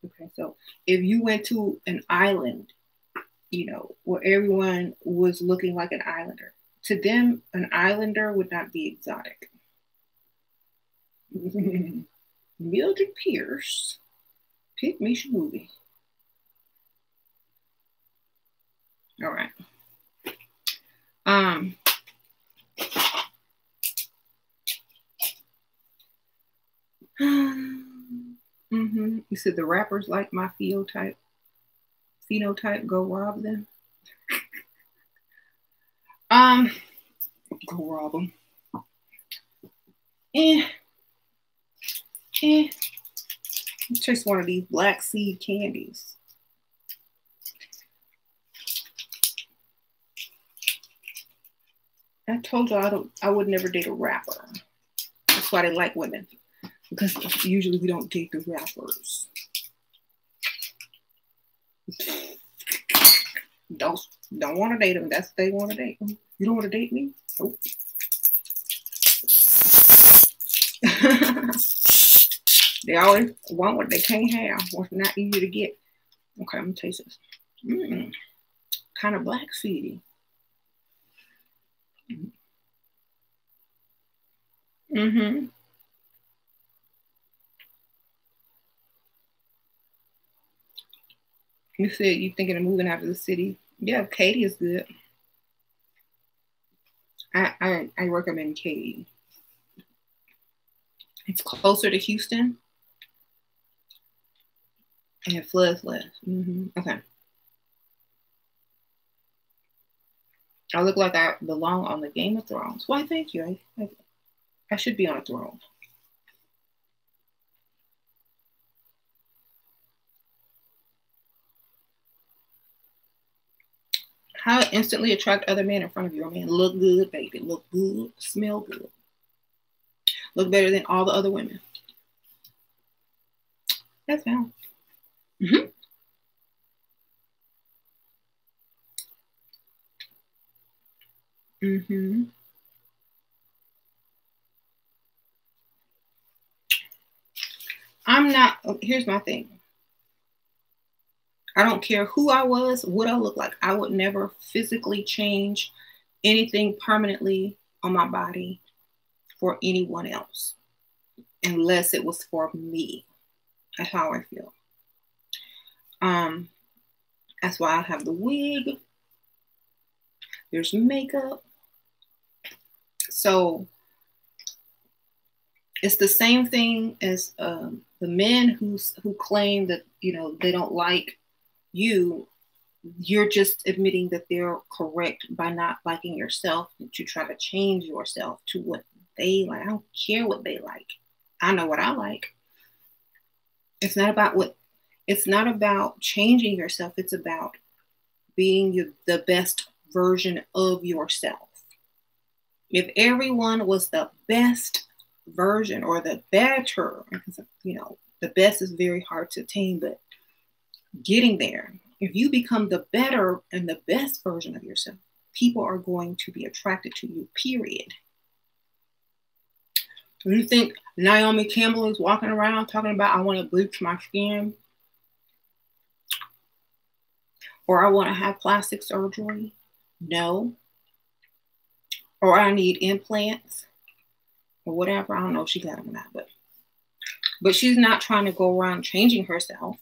Okay, so if you went to an island, you know, where everyone was looking like an islander, to them, an islander would not be exotic. Mildred Pierce, pick Misha movie. All right. You said the rappers like my phenotype. Go rob them. Go rob them. Let's taste one of these black seed candies. I told you I would never date a rapper. That's why they like women. Because usually we don't date the rappers. Don't want to date them. That's what they want to date. You don't want to date me? Nope. They always want what they can't have. What's not easy to get. Okay, I'm gonna taste this. Kind of black seedy. You said you thinking of moving out of the city. Yeah, Katy is good. I recommend Katy. It's closer to Houston. And it floods less. Okay. I look like I belong on the Game of Thrones. Why, thank you. I should be on a throne. How to instantly attract other men in front of you. I mean, look good, baby. Look good. Smell good. Look better than all the other women. That's how. Mm-hmm. I'm not, here's my thing. I don't care who I was, what I look like. I would never physically change anything permanently on my body for anyone else unless it was for me. That's how I feel. That's why I have the wig. There's makeup. So it's the same thing as the men who claim that, you know, they don't like you. You're just admitting that they're correct by not liking yourself, to try to change yourself to what they like. I don't care what they like. I know what I like. It's not about changing yourself. It's about being the best version of yourself. If everyone was the best version or the better, because, you know, the best is very hard to attain, but getting there, if you become the better and the best version of yourself, people are going to be attracted to you, period. You think Naomi Campbell is walking around talking about, I want to bleach my skin, or I want to have plastic surgery? No. Or I need implants or whatever. I don't know if she got them or not, but she's not trying to go around changing herself.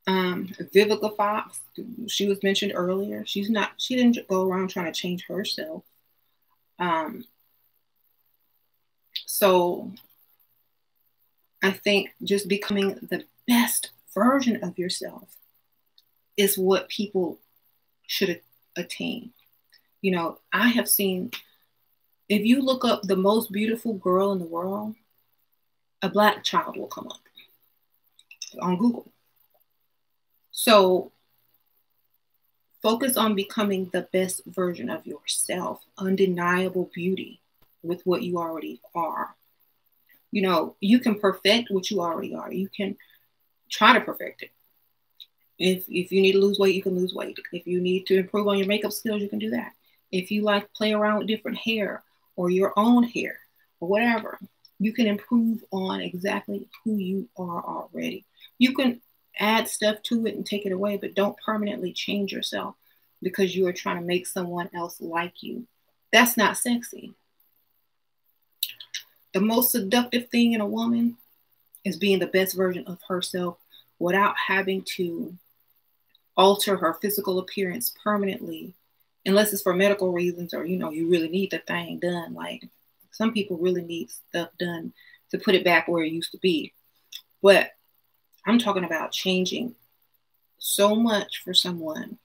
Vivica Fox, she was mentioned earlier. She didn't go around trying to change herself. So I think just becoming the best version of yourself is what people should attain. You know, I have seen, if you look up the most beautiful girl in the world, a Black child will come up on Google. So focus on becoming the best version of yourself, undeniable beauty with what you already are. You know, you can perfect what you already are. You can try to perfect it. If you need to lose weight, you can lose weight. If you need to improve on your makeup skills, you can do that. If you like play around with different hair or your own hair or whatever, you can improve on exactly who you are already. You can add stuff to it and take it away, but don't permanently change yourself because you are trying to make someone else like you. That's not sexy. The most seductive thing in a woman is being the best version of herself without having to alter her physical appearance permanently, unless it's for medical reasons or, you know, you really need the thing done. Like some people really need stuff done to put it back where it used to be. But I'm talking about changing so much for someone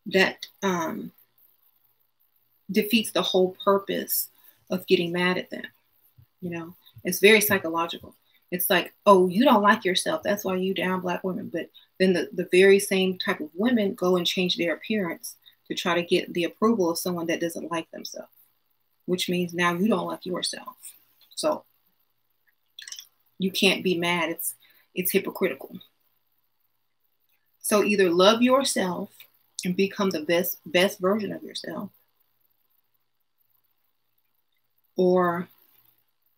that defeats the whole purpose of getting mad at them. You know, it's very psychological. It's like, oh, you don't like yourself, that's why you down Black women. But then the very same type of women go and change their appearance to try to get the approval of someone that doesn't like themselves, which means now you don't like yourself. So you can't be mad. It's hypocritical. So either love yourself and become the best version of yourself, or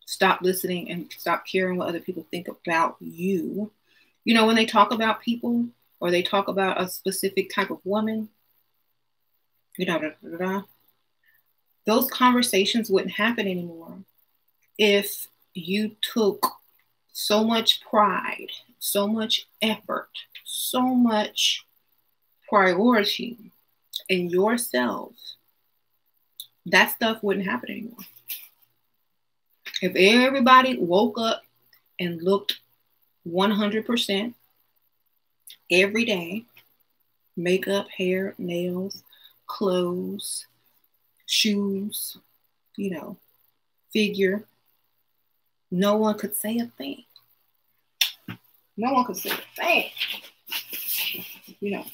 stop listening and stop caring what other people think about you. You know, when they talk about people or they talk about a specific type of woman, you know, those conversations wouldn't happen anymore if you took so much pride, so much effort, so much priority in yourself. That stuff wouldn't happen anymore. If everybody woke up and looked 100% every day, makeup, hair, nails, clothes, shoes, you know, figure, no one could say a thing. No one could say a thing. You know,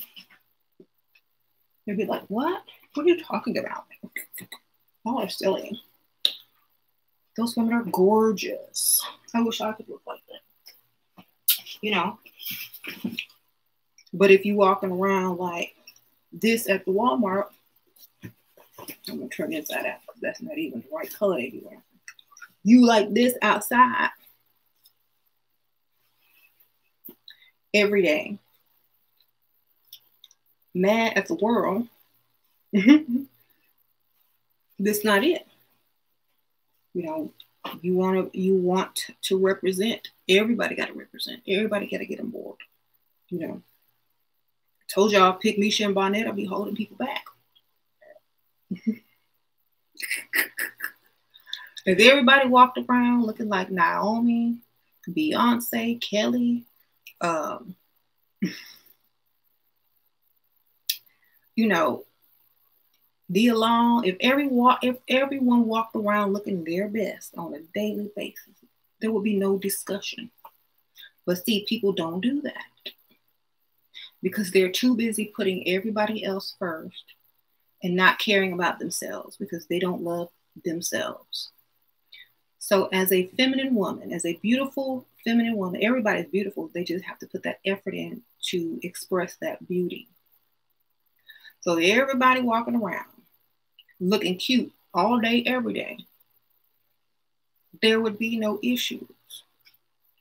they'd be like, what? What are you talking about? Y'all are silly. Those women are gorgeous. I wish I could look like that. You know? But if you walking around like this at the Walmart. I'm gonna turn this side out because that's not even the right color anywhere. You like this outside every day, mad at the world. That's not it. You know, you want to represent. Everybody got to represent. Everybody got to get on board. You know, I told y'all, pick Misha and Bonnet, I'll be holding people back. If everybody walked around looking like Naomi, Beyonce, Kelly, you know, if everyone walked around looking their best on a daily basis, there would be no discussion. But see, people don't do that because they're too busy putting everybody else first and not caring about themselves because they don't love themselves. So as a feminine woman, as a beautiful feminine woman, everybody's beautiful. They just have to put that effort in to express that beauty. So everybody walking around looking cute all day, every day, there would be no issues.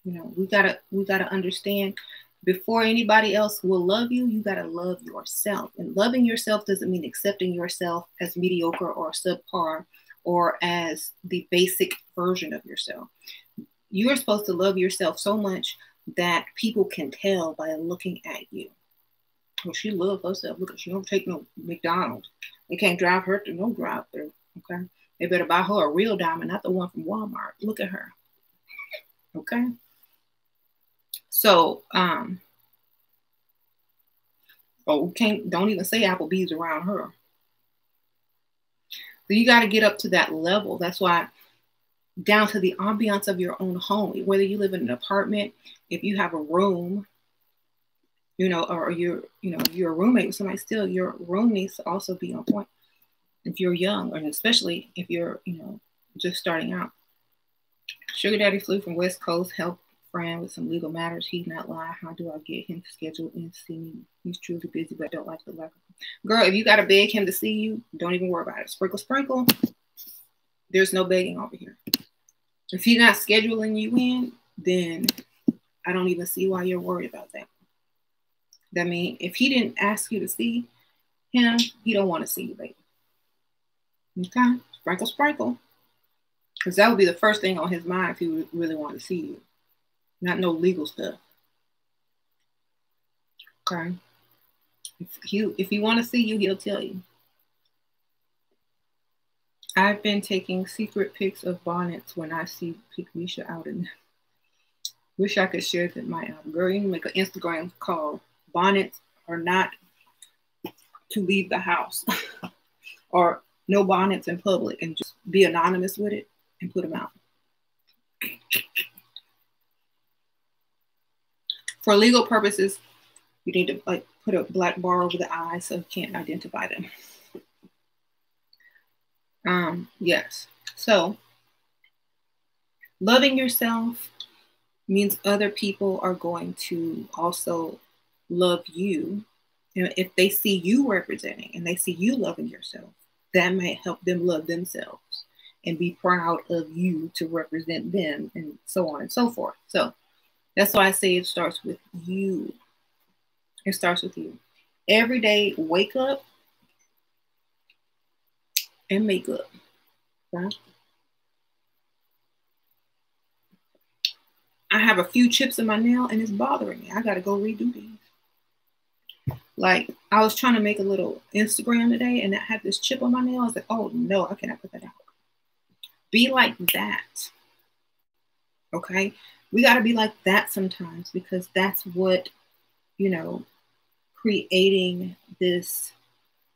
You know, we gotta understand, before anybody else will love you, you gotta love yourself. And loving yourself doesn't mean accepting yourself as mediocre or subpar or as the basic version of yourself. You are supposed to love yourself so much that people can tell by looking at you. Well, she loves herself. Look, she don't take no McDonald's. They can't drive her to no drive-through. Okay, they better buy her a real diamond, not the one from Walmart. Look at her. Okay. So, don't even say Applebee's around her. So you got to get up to that level. That's why, down to the ambiance of your own home, whether you live in an apartment, if you have a room, you know, or you're a roommate with somebody, still your room needs to also be on point. If you're young, and especially if you're, just starting out. Sugar Daddy flew from West Coast, helped friend with some legal matters. He's not lying. How do I get him to schedule in to see me? He's truly busy, but I don't like the lack of him. Girl, if you got to beg him to see you, don't even worry about it. Sprinkle, sprinkle. There's no begging over here. If he's not scheduling you in, then I don't even see why you're worried about that. That means if he didn't ask you to see him, he don't want to see you, baby. Okay? Sprinkle, sprinkle. Because that would be the first thing on his mind if he would really want to see you. Not no legal stuff. Okay? If he want to see you, he'll tell you. I've been taking secret pics of bonnets when I see pick Misha out in. Wish I could share that my album. Girl, you can make an Instagram called Bonnets Are Not to Leave the House. Or no bonnets in public, and just be anonymous with it and put them out. For legal purposes, you need to put a black bar over the eyes so you can't identify them. Yes. So loving yourself means other people are going to also love you. And if they see you representing and they see you loving yourself, that might help them love themselves and be proud of you to represent them, and so on and so forth. So that's why I say it starts with you. It starts with you. Every day, wake up and make up. Right? I have a few chips in my nail and it's bothering me. I got to go redo these. Like, I was trying to make a little Instagram today and I had this chip on my nail. I was like, oh no, I cannot put that out. Be like that. Okay? We got to be like that sometimes, because that's what, creating this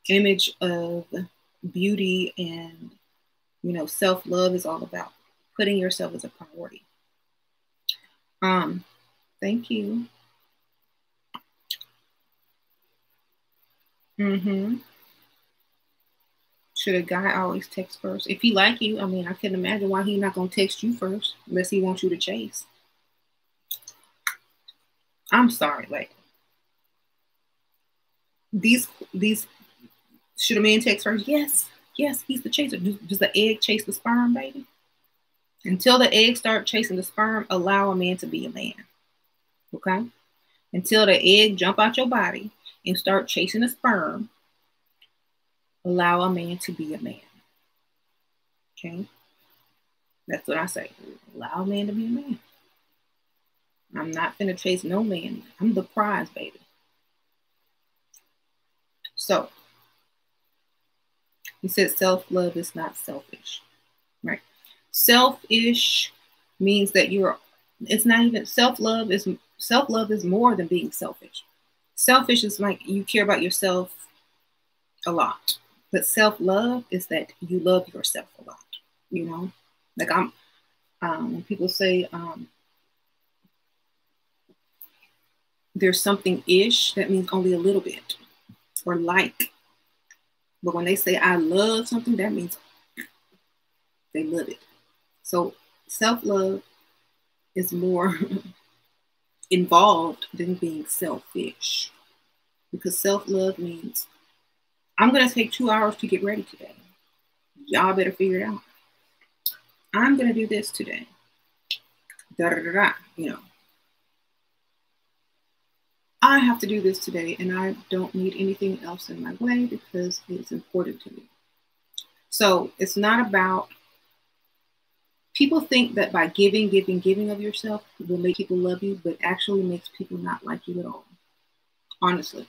image of beauty and, self-love is all about. Putting yourself as a priority. Thank you. Should a guy always text first? If he like you, I can imagine why he's not going to text you first unless he wants you to chase. I'm sorry, these should a man text first? Yes, yes, he's the chaser. Does the egg chase the sperm, baby? Until the egg start chasing the sperm, allow a man to be a man. Okay? Until the egg jump out your body and start chasing the sperm, allow a man to be a man. Okay? That's what I say. Allow a man to be a man. I'm not finna chase no man. I'm the prize, baby. So, he said self-love is not selfish, right? Selfish means that it's not even, self-love is more than being selfish. Selfish is like you care about yourself a lot, but self-love is that you love yourself a lot, you know? Like when people say there's something ish, that means only a little bit, or like. But when they say I love something, that means they love it. So self-love is more involved than being selfish, because self-love means I'm going to take 2 hours to get ready today. Y'all better figure it out. I'm going to do this today. Da da da da. You know, I have to do this today, and I don't need anything else in my way because it's important to me. So it's not about, people think that by giving of yourself will make people love you, but actually makes people not like you at all. Honestly.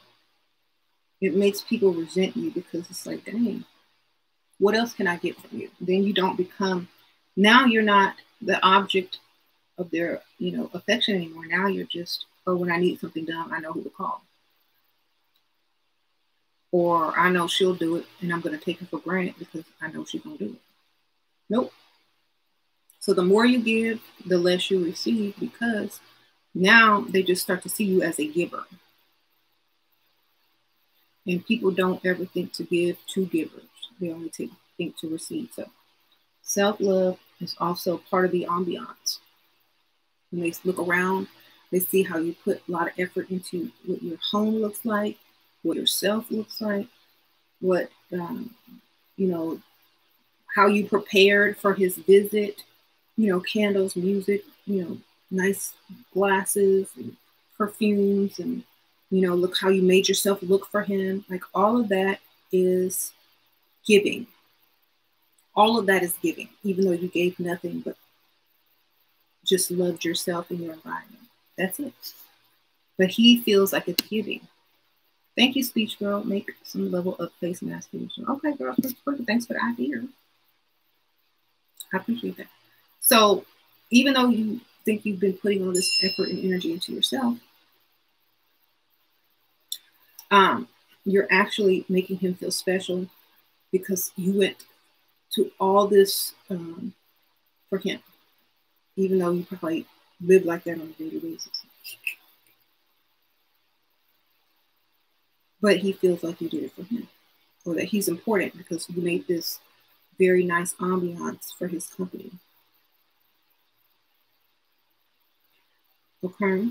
It makes people resent you because it's like, dang, what else can I get from you? Then you don't become, now you're not the object of their, affection anymore. Now you're just, oh, when I need something done, I know who to call. Or I know she'll do it and I'm going to take her for granted because I know she's going to do it. Nope. So the more you give, the less you receive, because now they just start to see you as a giver. And people don't ever think to give to givers. They only think to receive. So self-love is also part of the ambiance. When they look around, they see how you put a lot of effort into what your home looks like, what yourself looks like, what, how you prepared for his visit, candles, music, nice glasses and perfumes, and, look how you made yourself look for him. Like all of that is giving. All of that is giving, even though you gave nothing but just loved yourself and your environment. That's it. But he feels like it's giving. Thank you, speech girl. Make some level of face masturbation. Okay, girl. Thanks for the idea. I appreciate that. So even though you think you've been putting all this effort and energy into yourself, you're actually making him feel special because you went to all this for him, even though you probably live like that on a daily basis. But he feels like you did it for him, or that he's important because you made this very nice ambiance for his company. Okay.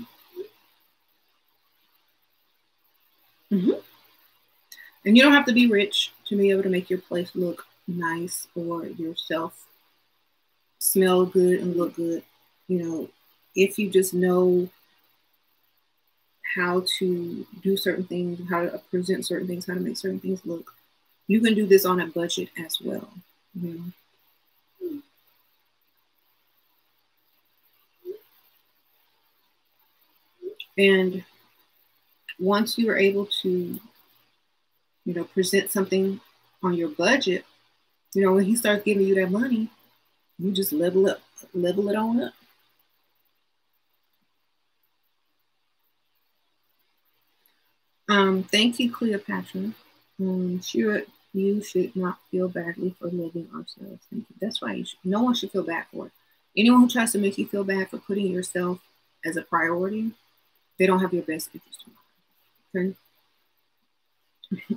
Mm-hmm. And you don't have to be rich to be able to make your place look nice or yourself smell good and look good. If you just know how to do certain things, how to present certain things, how to make certain things look, you can do this on a budget as well. And once you are able to, present something on your budget, when he starts giving you that money, you just level it on up. Thank you, Cleopatra. You should not feel badly for loving ourselves. Thank you. That's right. No one should feel bad for it. Anyone who tries to make you feel bad for putting yourself as a priority, they don't have your best interest in mind. Okay?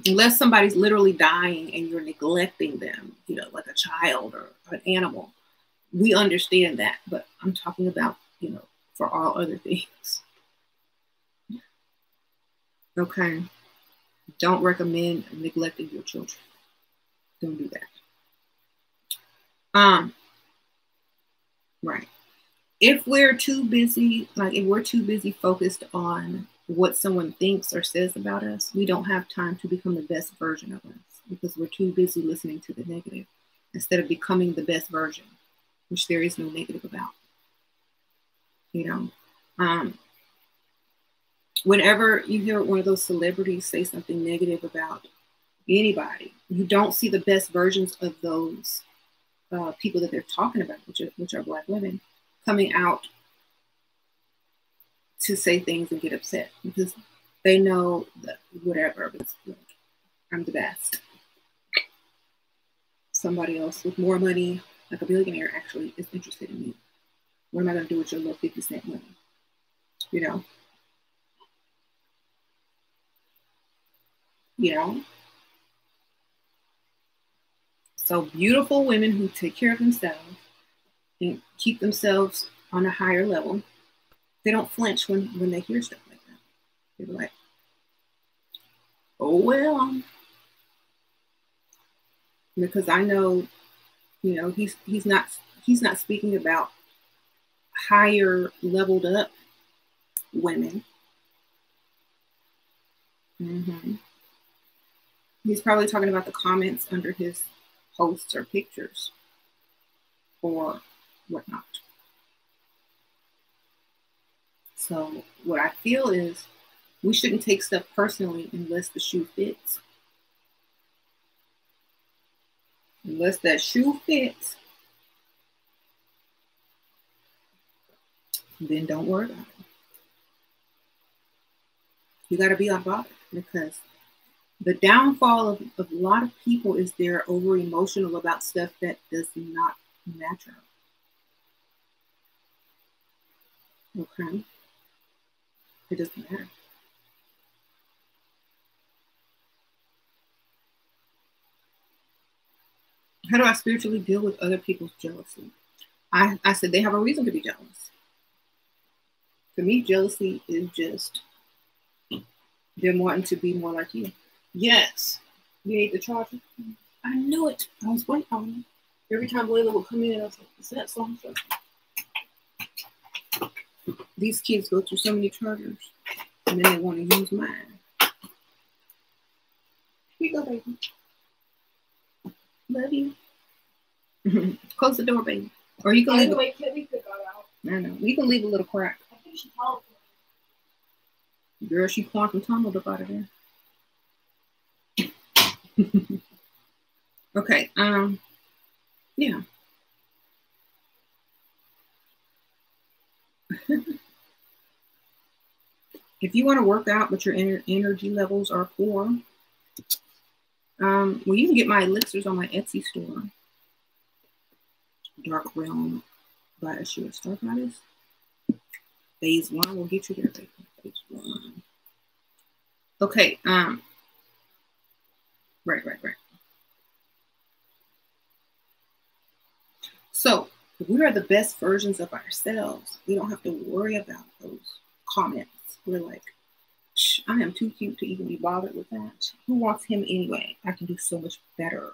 Unless somebody's literally dying and you're neglecting them, like a child or an animal, we understand that. But I'm talking about, for all other things. Okay. Don't recommend neglecting your children. Don't do that. Right. If we're too busy, focused on what someone thinks or says about us, we don't have time to become the best version of us because we're too busy listening to the negative instead of becoming the best version, which there is no negative about. Whenever you hear one of those celebrities say something negative about anybody, you don't see the best versions of those people that they're talking about, which are Black women, coming out to say things and get upset because they know that whatever, but I'm the best. Somebody else with more money, like a billionaire, actually is interested in me. What am I going to do with your little 50-cent money? So beautiful women who take care of themselves and keep themselves on a higher level, they don't flinch when they hear stuff like that. They're like, oh, well, because I know, he's not speaking about higher leveled up women. He's probably talking about the comments under his posts or pictures or whatnot. So what I feel is we shouldn't take stuff personally unless the shoe fits. Unless that shoe fits, then don't worry about it. You got to be unbothered because the downfall of a lot of people is they're over emotional about stuff that does not matter. Okay? It doesn't matter. How do I spiritually deal with other people's jealousy? I said they have a reason to be jealous. For me, jealousy is just them wanting to be more like you. Yes. You need the charger? I knew it. I was waiting on you. Every time Layla would come in, I was like, is that something? These kids go through so many chargers, and then they want to use mine. Here you go, baby. Love you. Close the door, baby. Or you can leave it. I know. You can leave a little crack. I think she told me. Girl, she quantum tumbled up out of there. Okay. Yeah. If you want to work out but your energy levels are poor, well, you can get my elixirs on my Etsy store. Dark Realm by Ashura Star Goddess. Phase 1 will get you there, baby. Phase 1. Okay. Right. So if we are the best versions of ourselves, we don't have to worry about those comments. We're like, I am too cute to even be bothered with that. Who wants him anyway? I can do so much better.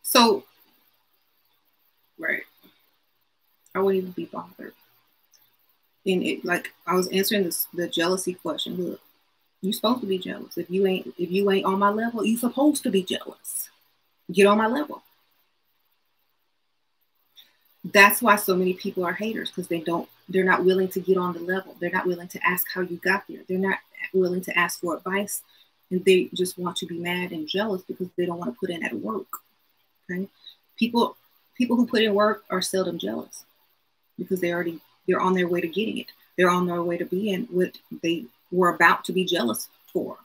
So, right. I wouldn't even be bothered. And like I was answering the jealousy question. Look, you're supposed to be jealous. If you ain't on my level, you're supposed to be jealous. Get on my level. That's why so many people are haters, because they're not willing to get on the level. They're not willing to ask how you got there. They're not willing to ask for advice. And they just want to be mad and jealous because they don't want to put in that work. Okay. People who put in work are seldom jealous because they're on their way to getting it. They're on their way to being what they were about to be jealous for.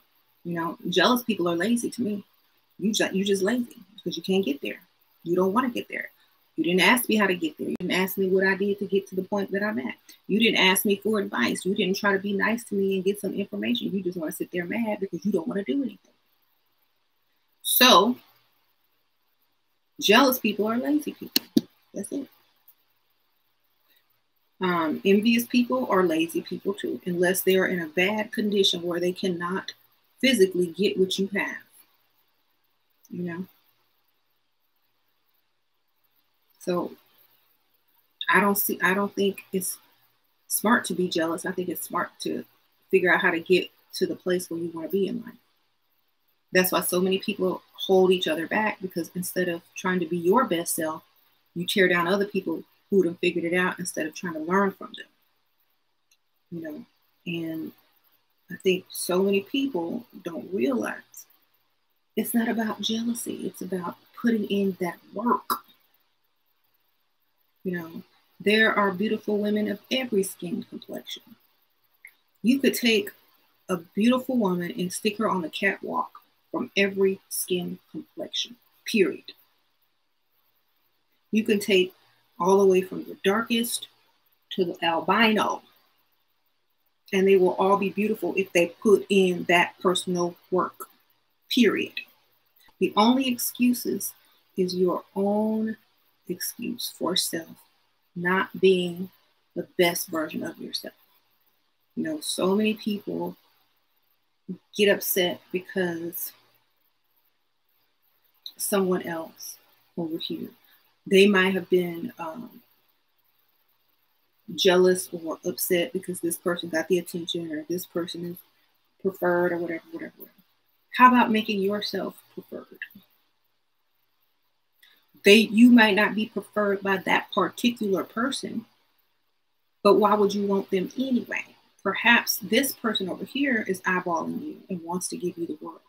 Jealous people are lazy to me. You're just lazy because you can't get there. You don't want to get there. You didn't ask me how to get there. You didn't ask me what I did to get to the point that I'm at. You didn't ask me for advice. You didn't try to be nice to me and get some information. You just want to sit there mad because you don't want to do anything. So, jealous people are lazy people. That's it. Envious people are lazy people too, unless they are in a bad condition where they cannot physically get what you have. You know? So I don't think it's smart to be jealous. I think it's smart to figure out how to get to the place where you want to be in life. That's why so many people hold each other back, because instead of trying to be your best self, you tear down other people who have figured it out instead of trying to learn from them. You know, and I think so many people don't realize it's not about jealousy. It's about putting in that work. You know, there are beautiful women of every skin complexion. You could take a beautiful woman and stick her on the catwalk from every skin complexion, period. You can take all the way from the darkest to the albino, and they will all be beautiful if they put in that personal work, period. The only excuses is your own excuse for self not being the best version of yourself. You know, so many people get upset because someone else over here, they might have been jealous or upset because this person got the attention, or this person is preferred, or whatever. How about making yourself preferred? You might not be preferred by that particular person, but why would you want them anyway? Perhaps this person over here is eyeballing you and wants to give you the world.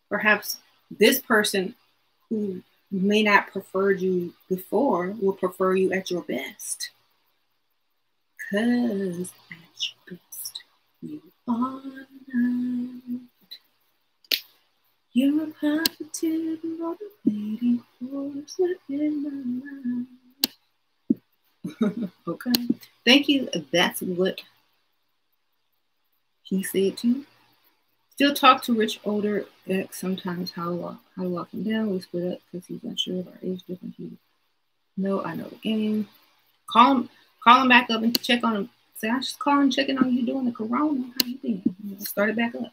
Perhaps this person who may not prefer you before will prefer you at your best. Because at your best, you are not. You're a positive, motivating force within my life. Okay. Thank you. That's what he said too. Still talk to rich older ex sometimes. How to walk him down. We split up because he's unsure of our age difference. No, I know the game. Call him back up and check on him. Say, I just call him, checking on you during the corona. How you been? Start it back up.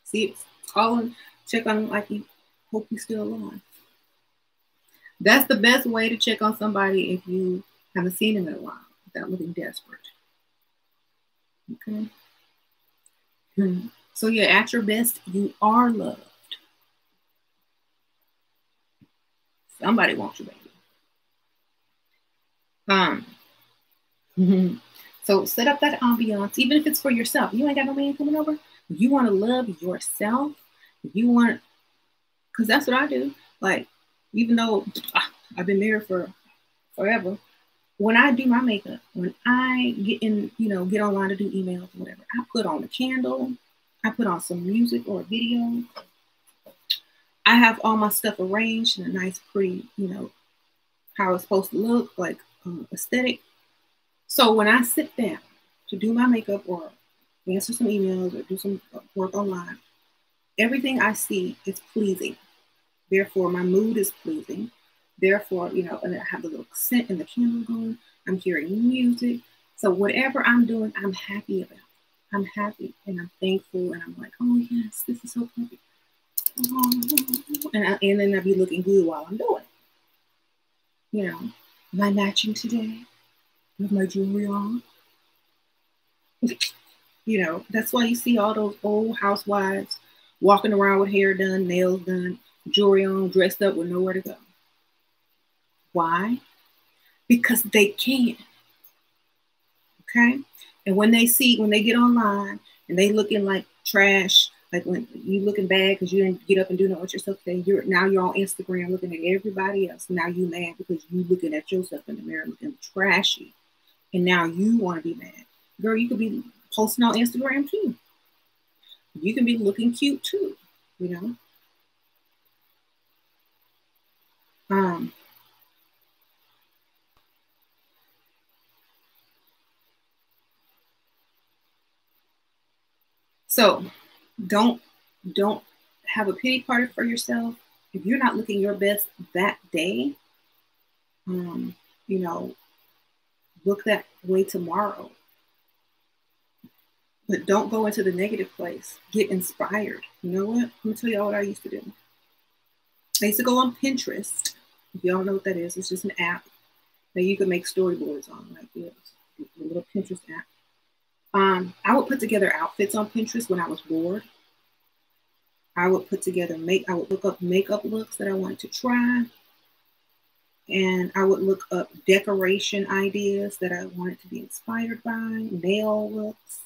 See, call him, check on him like he hope he's still alive. That's the best way to check on somebody if you haven't seen him in a while without looking desperate. Okay. So yeah, at your best, you are loved. Somebody wants you, baby. So set up that ambiance, even if it's for yourself. You ain't got no man coming over. You want to love yourself. You want, because that's what I do. Like, even though I've been married for forever, when I do my makeup, when I get online to do emails or whatever, I put on a candle, I put on some music or a video. I have all my stuff arranged in a nice, pretty, how it's supposed to look, like aesthetic. So when I sit down to do my makeup or answer some emails or do some work online, everything I see is pleasing. Therefore, my mood is pleasing. Therefore, and I have the little scent and the candle going. I'm hearing music. So whatever I'm doing, I'm happy about. I'm happy and I'm thankful and I'm like, oh yes, this is so perfect. Oh, and then I'll be looking good while I'm doing it. Am I matching today with my jewelry on? That's why you see all those old housewives walking around with hair done, nails done, jewelry on, dressed up with nowhere to go. Why? Because they can. Okay? And when they get online and they looking like trash, like when you looking bad because you didn't get up and do nothing with yourself today, you're on Instagram looking at everybody else. Now you mad because you looking at yourself in the mirror looking trashy. And now you want to be mad. Girl, you could be posting on Instagram too. You can be looking cute too, So don't have a pity party for yourself. If you're not looking your best that day, look that way tomorrow. But don't go into the negative place. Get inspired. You know what? Let me tell y'all what I used to do. I used to go on Pinterest. If y'all know what that is, it's just an app that you can make storyboards on, like this, a little Pinterest app. I would put together outfits on Pinterest when I was bored. I would put together I would look up makeup looks that I wanted to try. And I would look up decoration ideas that I wanted to be inspired by, nail looks,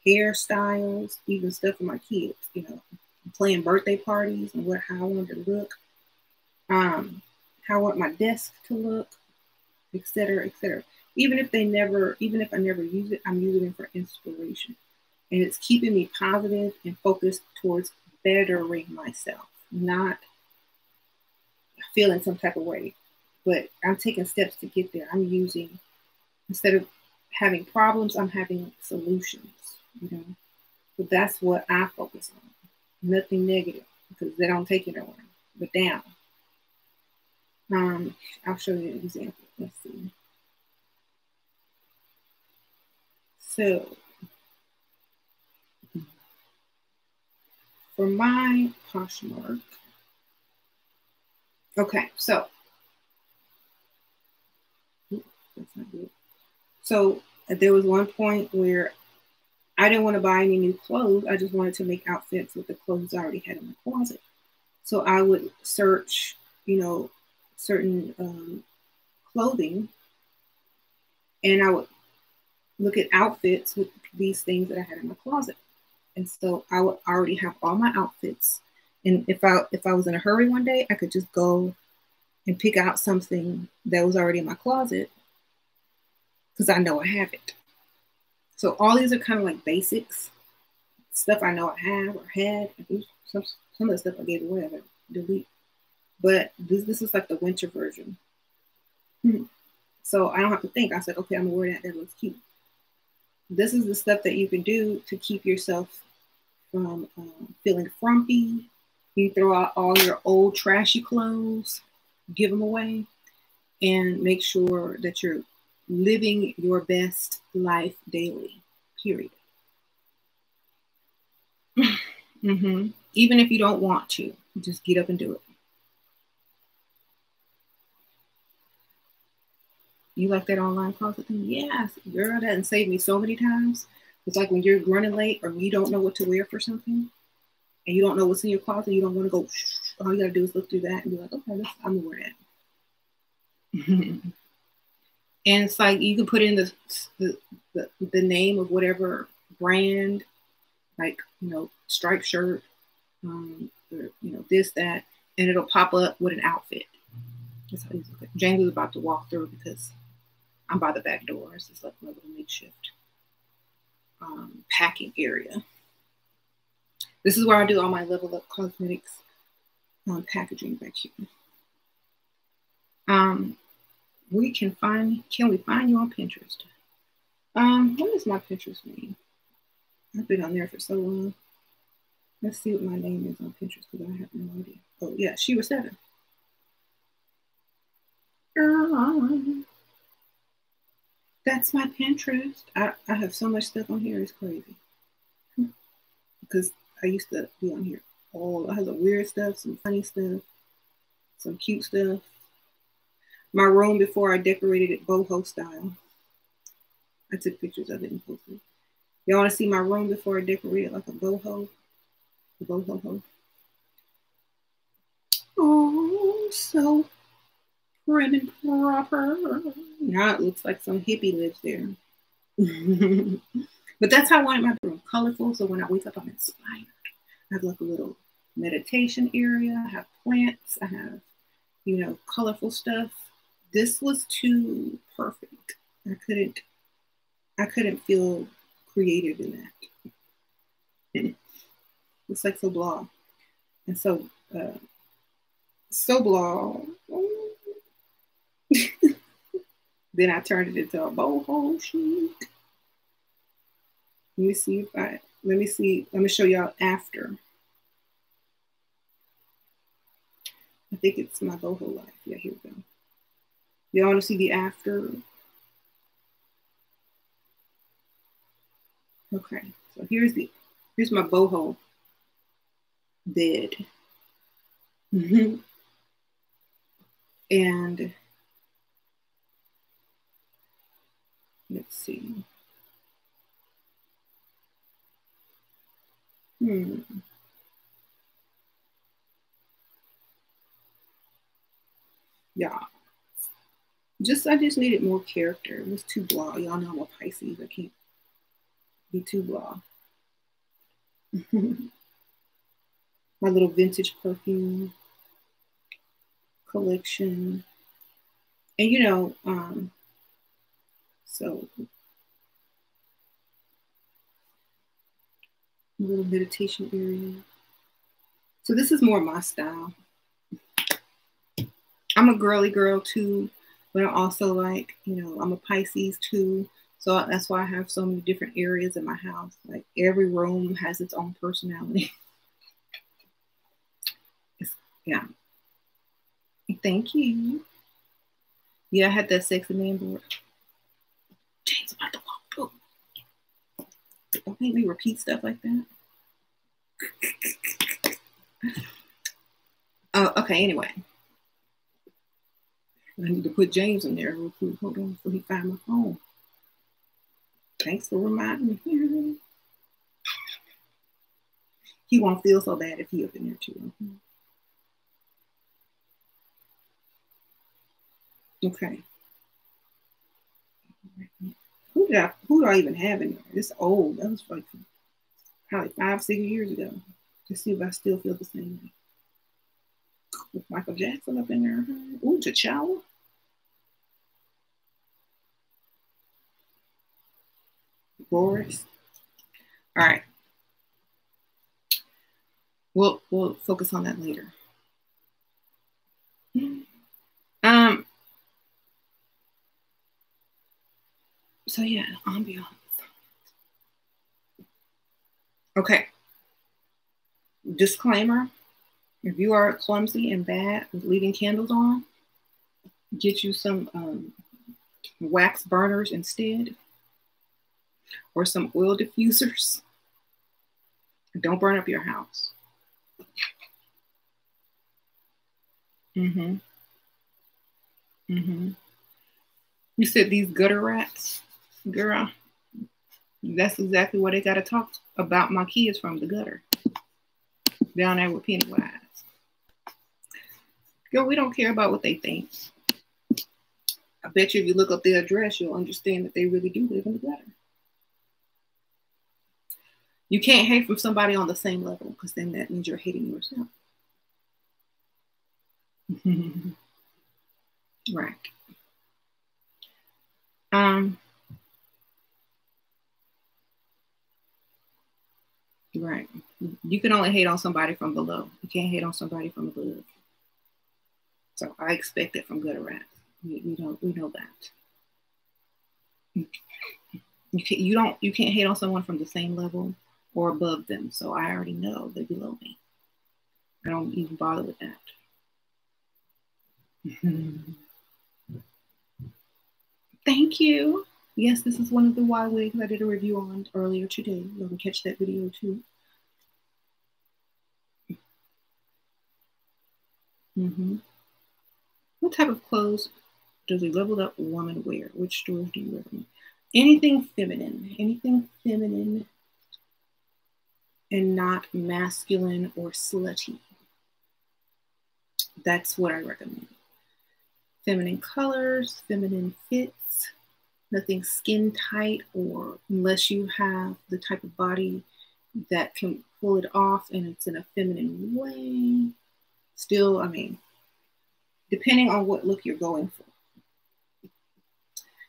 hairstyles, even stuff for my kids, you know, playing birthday parties and how I wanted to look, how I want my desk to look, etc., etc. Even if I never use it, I'm using it for inspiration. And it's keeping me positive and focused towards bettering myself, not feeling some type of way. But I'm taking steps to get there. I'm using, instead of having problems, I'm having solutions, you know. So that's what I focus on. Nothing negative, because they don't take it nowhere, but down. I'll show you an example. Let's see. So for my Poshmark, okay, so that's not good. So there was one point where I didn't want to buy any new clothes. I just wanted to make outfits with the clothes I already had in my closet. So I would search, you know, certain clothing, and I would look at outfits with these things that I had in my closet. And so I would already have all my outfits. And if I was in a hurry one day, I could just go and pick out something that was already in my closet because I know I have it. So all these are kind of like basics, stuff I know I have or had. Some of the stuff I gave away, I would delete. But this is like the winter version. So I don't have to think. I said, okay, I'm gonna wear that. That looks cute. This is the stuff that you can do to keep yourself from feeling frumpy. You throw out all your old trashy clothes, give them away, and make sure that you're living your best life daily, period. Even if you don't want to, just get up and do it. You like that online closet thing? Yes, girl, that done saved me so many times. It's like when you're running late or you don't know what to wear for something and you don't know what's in your closet, you don't want to go, all you gotta do is look through that and be like, okay, I'm gonna wear that. And it's like you can put in the name of whatever brand, like, you know, striped shirt, or, you know, this, that, and it'll pop up with an outfit. That's how you look at it. James is about to walk through because I'm by the back door. It's just like a little makeshift packing area. This is where I do all my Level Up Cosmetics packaging back here. Can we find you on Pinterest? What is my Pinterest name? I've been on there for so long. Let's see what my name is on Pinterest because I have no idea. Oh yeah, SheRaSeven. That's my Pinterest. I have so much stuff on here, it's crazy. Because I used to be on here. I have some weird stuff, some funny stuff, some cute stuff. My room before I decorated it boho style. I took pictures of it and posted it. Y'all want to see my room before I decorated like a boho? A boho. Oh, so prim and proper. Now it looks like some hippie lives there. But that's how I wanted my room, colorful. So when I wake up, I'm inspired. I have like a little meditation area. I have plants. I have, you know, colorful stuff. This was too perfect. I couldn't feel creative in that. It's like so blah. And so blah. Then I turned it into a boho chic. Let me show y'all after. I think it's my boho life. Yeah, here we go. Y'all want to see the after? Okay, so here's my boho bed. And let's see. Yeah. I just needed more character. It was too blah. Y'all know I'm a Pisces. I can't be too blah. My little vintage perfume collection. And you know, so a little meditation area. So this is more my style. I'm a girly girl too, but I'm also like, you know, I'm a Pisces too. So that's why I have so many different areas in my house. Like every room has its own personality. Yeah. Thank you. Yeah, I had that sexy man board. James about to walk through. Don't make me repeat stuff like that. Okay, anyway. I need to put James in there real quick. Hold on before he find my phone. Thanks for reminding me. He won't feel so bad if he up in there too. Okay. Who do I even have in there? It's old. That was like probably 5-6 years ago. To see if I still feel the same way. With Michael Jackson up in there. Ooh, T'Challa. Boris. All right. We'll focus on that later. So yeah, ambiance. Okay. Disclaimer: if you are clumsy and bad with leaving candles on, get you some wax burners instead, or some oil diffusers. Don't burn up your house. You said these gutter rats, girl. That's exactly what they got to talk about my kids from the gutter. Down there with Pennywise. Girl, we don't care about what they think. I bet you if you look up their address, you'll understand that they really do live in the gutter. You can't hate from somebody on the same level, because then that means you're hating yourself. Right. Right. You can only hate on somebody from below. You can't hate on somebody from above. So I expect it from gutter rats. We know that. You can't hate on someone from the same level or above them. So I already know they're below me. I don't even bother with that. Thank you. Yes, this is one of the Y wigs I did a review on earlier today. You can catch that video too. What type of clothes does a leveled up woman wear? Which stores do you recommend? Anything feminine and not masculine or slutty. That's what I recommend. Feminine colors, feminine fits, nothing skin tight, or unless you have the type of body that can pull it off and it's in a feminine way. Still, I mean, depending on what look you're going for.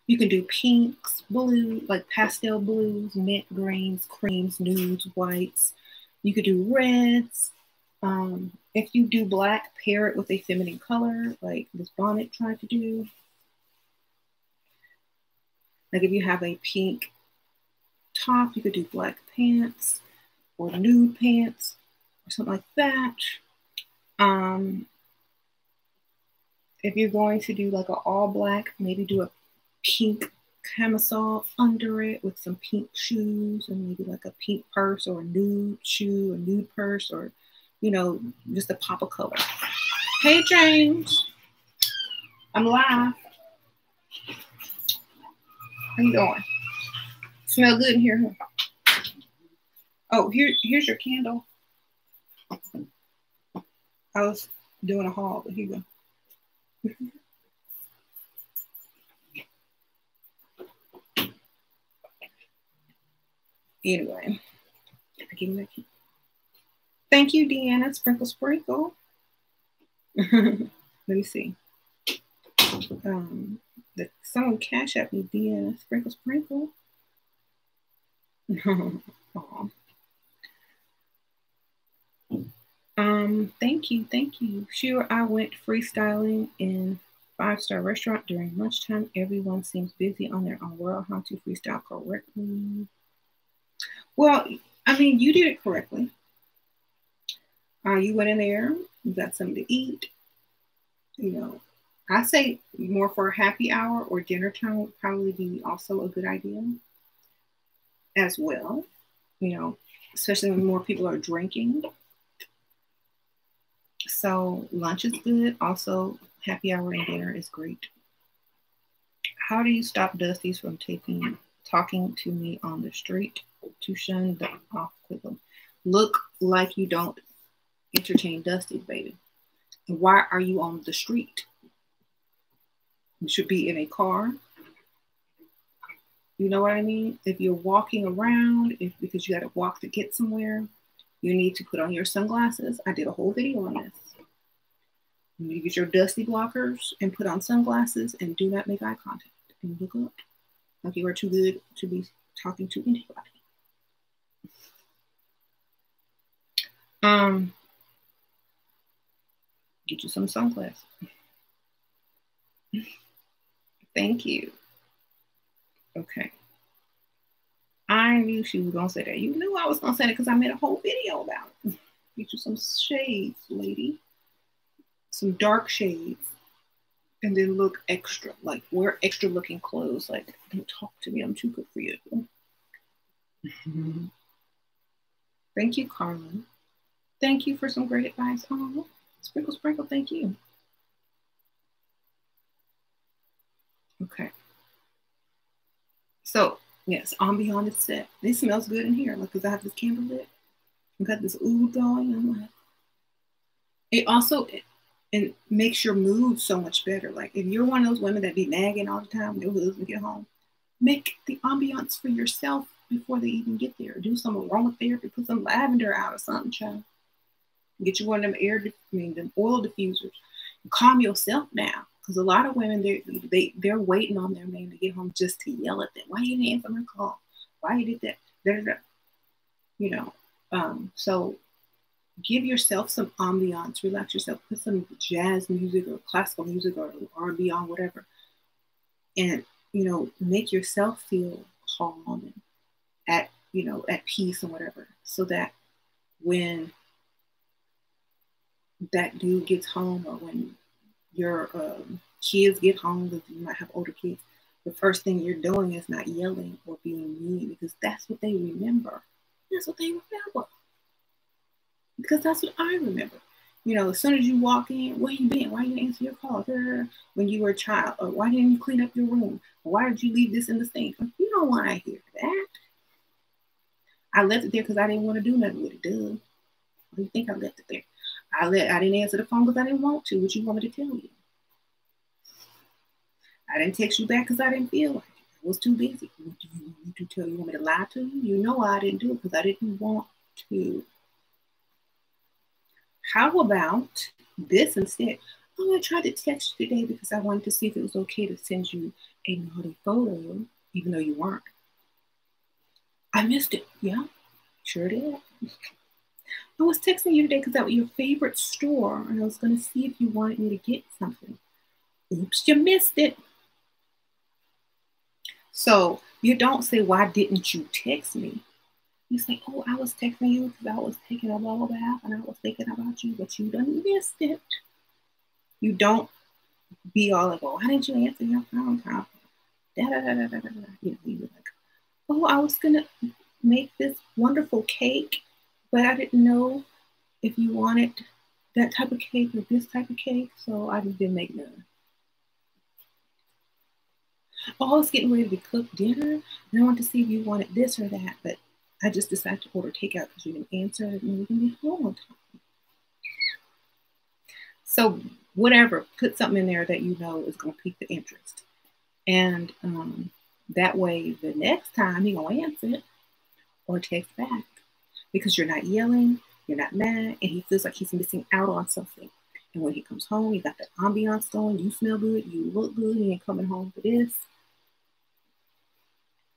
You can do pinks, blue, like pastel blues, mint greens, creams, nudes, whites. You could do reds. If you do black, pair it with a feminine color, like this bonnet tried to do. Like if you have a pink top, you could do black pants or nude pants or something like that. If you're going to do like an all black, maybe do a pink camisole under it with some pink shoes and maybe like a pink purse or a nude shoe, a nude purse, or, you know, just a pop of color. Hey, James. I'm live. How you doing? Smell good in here, huh? Oh, here's your candle. I was doing a haul, but here you go. Anyway, give me that key. Thank you, Deanna. Sprinkle, sprinkle. Let me see. Someone cash at me, Deanna. Sprinkle, sprinkle. Thank you. Sure, I went freestyling in 5-star restaurant during lunchtime. Everyone seems busy on their own world. How to freestyle correctly? Well, I mean, you did it correctly. You went in there, you got something to eat. You know, I say more for a happy hour or dinner time would probably be also a good idea as well. You know, especially when more people are drinking. So lunch is good. Also, happy hour and dinner is great. How do you stop Dusties from talking to me on the street to shun them off quickly? Look like you don't entertain Dusties, baby. Why are you on the street? You should be in a car. You know what I mean? If you're walking around, because you got to walk to get somewhere, you need to put on your sunglasses. I did a whole video on this. You need to get your dusty blockers and put on sunglasses and do not make eye contact and look up like you are too good to be talking to anybody. Get you some sunglasses. Thank you. Okay. I knew she was going to say that. You knew I was going to say that because I made a whole video about it. Get you some shades, lady. Some dark shades. And then look extra. Like, wear extra looking clothes. Like, don't talk to me. I'm too good for you. Thank you, Carlin. Thank you for some great advice. Oh, sprinkle, sprinkle. Thank you. Okay. So, yes, Ambiance is set. It smells good in here. Like, because I have this candle lit. I've got this oud going. I'm like, it makes your mood so much better. Like, if you're one of those women that be nagging all the time when your husband get home, make the ambiance for yourself before they even get there. Do some aromatherapy. Put some lavender out or something, child. Get you one of them oil diffusers. Calm yourself down. Because a lot of women, they're waiting on their man to get home just to yell at them. Why you didn't answer my call? Why you did that? Da-da-da. You know, so give yourself some ambiance. Relax yourself. Put some jazz music or classical music or R&B on, whatever. And, you know, make yourself feel calm and at peace and whatever. So that when that dude gets home or when your kids get home, because you might have older kids, the first thing you're doing is not yelling or being mean, because that's what they remember. That's what they remember. Because that's what I remember. You know, as soon as you walk in, where you been? Why you didn't answer your call? When you were a child, or why didn't you clean up your room? Or why did you leave this in the sink? You don't want to hear that. I left it there because I didn't want to do nothing with it, duh. What do you think I left it there? I didn't answer the phone because I didn't want to. What you want me to tell you? I didn't text you back because I didn't feel like it. I was too busy. What do you want me to tell you? You want me to lie to you? You know I didn't do it because I didn't want to. How about this instead? Oh, I tried to text you today because I wanted to see if it was okay to send you a naughty photo, even though you weren't. I missed it. Yeah, sure did. I was texting you today because that was your favorite store, and I was going to see if you wanted me to get something. Oops, you missed it. So you don't say, why didn't you text me? You say, oh, I was texting you because I was taking a bubble bath and I was thinking about you, but you done missed it. You don't be all like, oh, why didn't you answer your phone call? da da da da da da. You be like, oh, I was gonna make this wonderful cake, but I didn't know if you wanted that type of cake or this type of cake, so I just didn't make none. Oh, I was getting ready to cook dinner, and I wanted to see if you wanted this or that, but I just decided to order takeout because you didn't answer it and we can be home on time. So whatever, put something in there that you know is going to pique the interest. And that way, the next time you're going to answer it or text back because you're not yelling, you're not mad, and he feels like he's missing out on something. And when he comes home, you got the ambiance going, you smell good, you look good, he ain't coming home for this.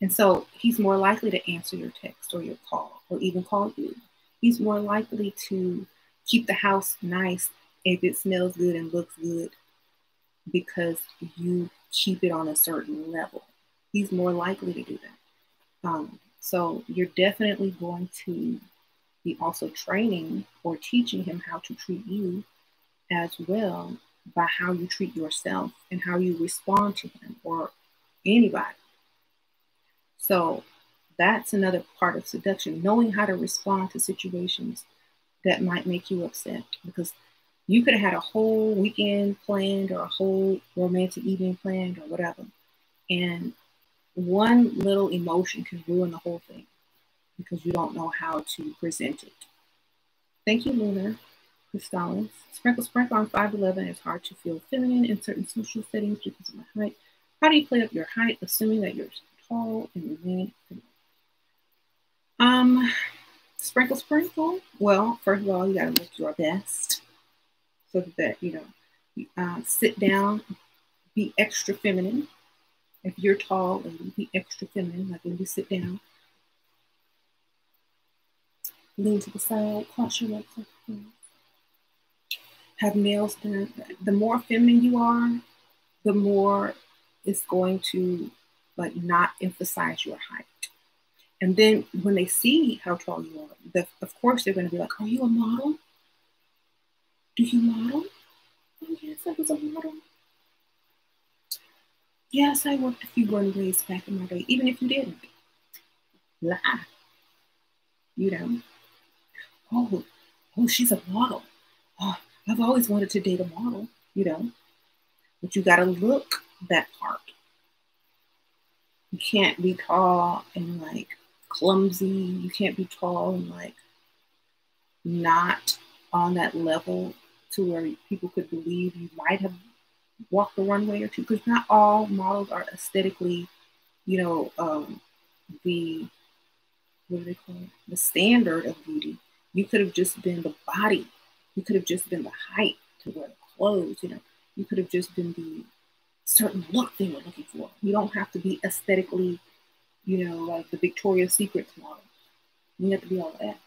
And so he's more likely to answer your text or your call or even call you. He's more likely to keep the house nice if it smells good and looks good because you keep it on a certain level. He's more likely to do that. So you're definitely going to be also training or teaching him how to treat you as well by how you treat yourself and how you respond to him or anybody. So that's another part of seduction, knowing how to respond to situations that might make you upset, because you could have had a whole weekend planned or a whole romantic evening planned or whatever. And one little emotion can ruin the whole thing because you don't know how to present it. Thank you, Lunar Crystallins. Sprinkle, sprinkle on 5'11". It's hard to feel feminine in certain social settings because of my height. How do you play up your height, assuming that you're tall and remain feminine? Sprinkle, sprinkle. Well, first of all, you got to look your best so that, sit down, be extra feminine. If you're tall, be extra feminine, like when you sit down. Lean to the side, cross your legs. Have nails done. The more feminine you are, the more it's going to not emphasize your height. And then when they see how tall you are, of course they're going to be like, "Are you a model? Do you model?" "Oh yes, I was a model." "Yes, I worked a few runways back in my day." Even if you didn't, lie. Oh, she's a model. Oh, I've always wanted to date a model. But you got to look that part. You can't be tall and clumsy. You can't be tall and not on that level to where people could believe you might have walked the runway or two. Because not all models are aesthetically, the what do they call it? The standard of beauty. You could have just been the body. You could have just been the height to wear the clothes. You could have just been the certain look they were looking for. You don't have to be aesthetically, like the Victoria's Secret model. You have to be all that.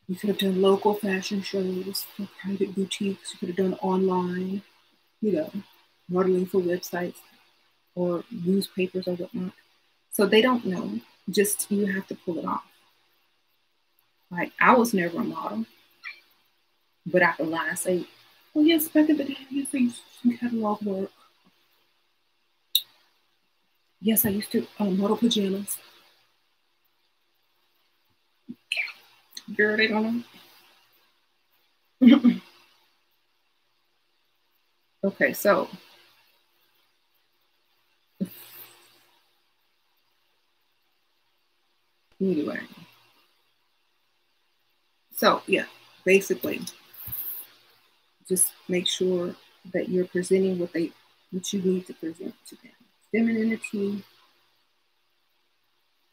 You could have done local fashion shows for private boutiques. You could have done online, modeling for websites or newspapers or whatnot. So they don't know. Just you have to pull it off. I was never a model, but I could lie and say, "Oh yes, back in the day, yes, I used to do some catalog work. Yes, I used to model pajamas." Girl, they don't know. Okay, so anyway. So yeah, basically, just make sure that you're presenting what you need to present to them. Femininity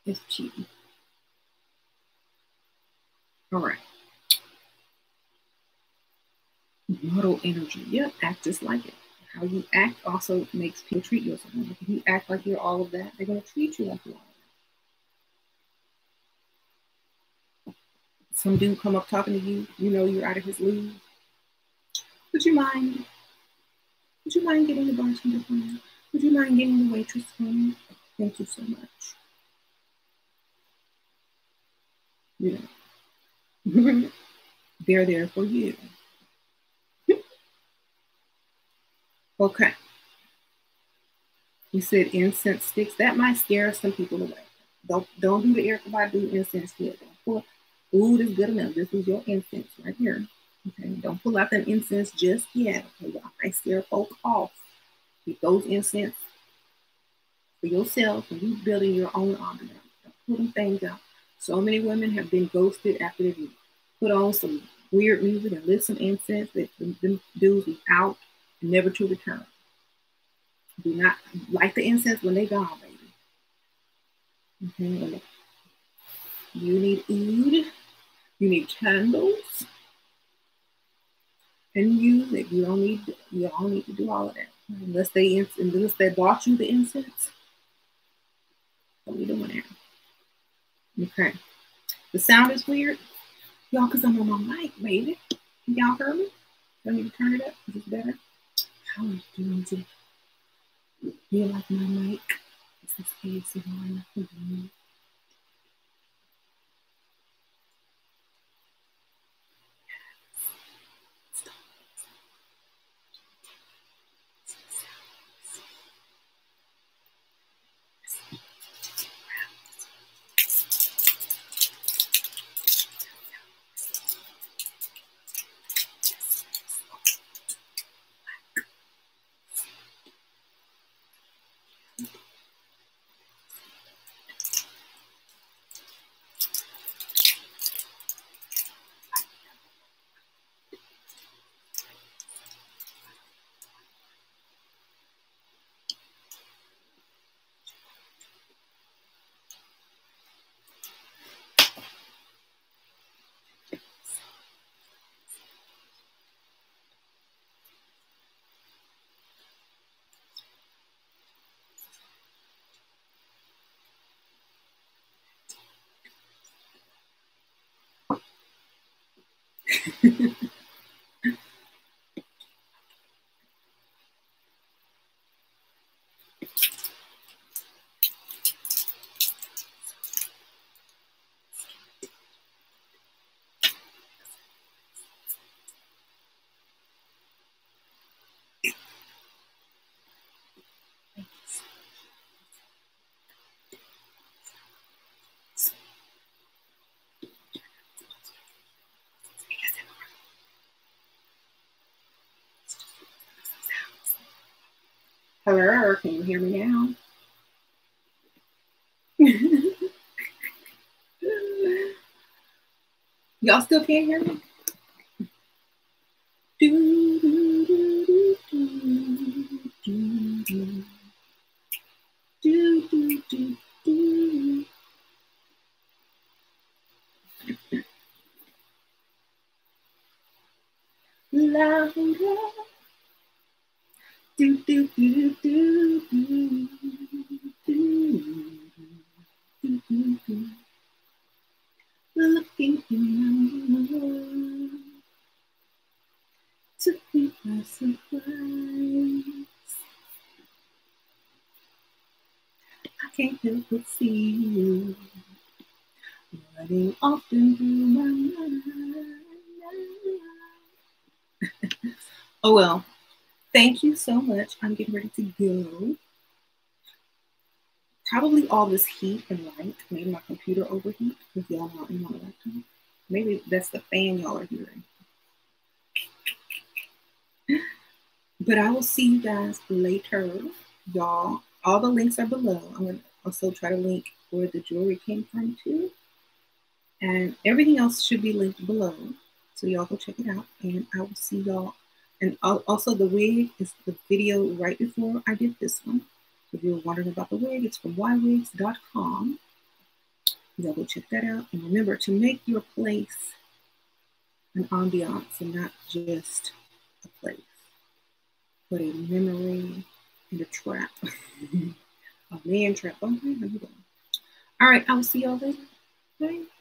is key. All right. Model energy. Yep, act just like it. How you act also makes people treat you as someone. If you act like you're all of that, they're going to treat you like you're all of that. Some dude come up talking to you, you're out of his league. Would you mind getting the bartender for me? Would you mind getting the waitress for me? Thank you so much. They're there for you. Okay. You said incense sticks. That might scare some people away. Don't do the Erykah Badu incense yet. Don't pull. Ooh, this is good enough. This is your incense right here. Okay, don't pull out that incense just yet. Okay, y'all might scare folk off. Keep those incense for yourself and you building your own ambiance. Don't pull them things out. So many women have been ghosted after they put on some weird music and lit some incense that them dudes was out and never to return. Do not light the incense when they gone, baby. Okay. You need oud. You need candles. And music. You don't need to do all of that. Unless they bought you the incense. Don't be doing that. Okay. The sound is weird. Y'all, because I'm on my mic, baby. Y'all heard me? Do I need to turn it up? Is this better? How am I doing today? You like my mic? This is ASMR. Hello, can you hear me now? Y'all still can't hear me? Louder. Do do do do do do do do. Looking in took me by surprise. I can't help but see you running often through my mind. Oh well. Thank you so much. I'm getting ready to go. Probably all this heat and light made my computer overheat because y'all know I'm on a laptop. Maybe that's the fan y'all are hearing. But I will see you guys later, y'all. All the links are below. I'm going to also try to link where the jewelry came from too. And everything else should be linked below. So y'all go check it out. And I will see y'all. And also the wig is the video right before I did this one. If you're wondering about the wig, it's from ywigs.com. Y'all go check that out. And remember to make your place an ambiance and not just a place, but a memory and a trap. A man trap. Okay, how you doing? All right, I will see y'all later. Bye.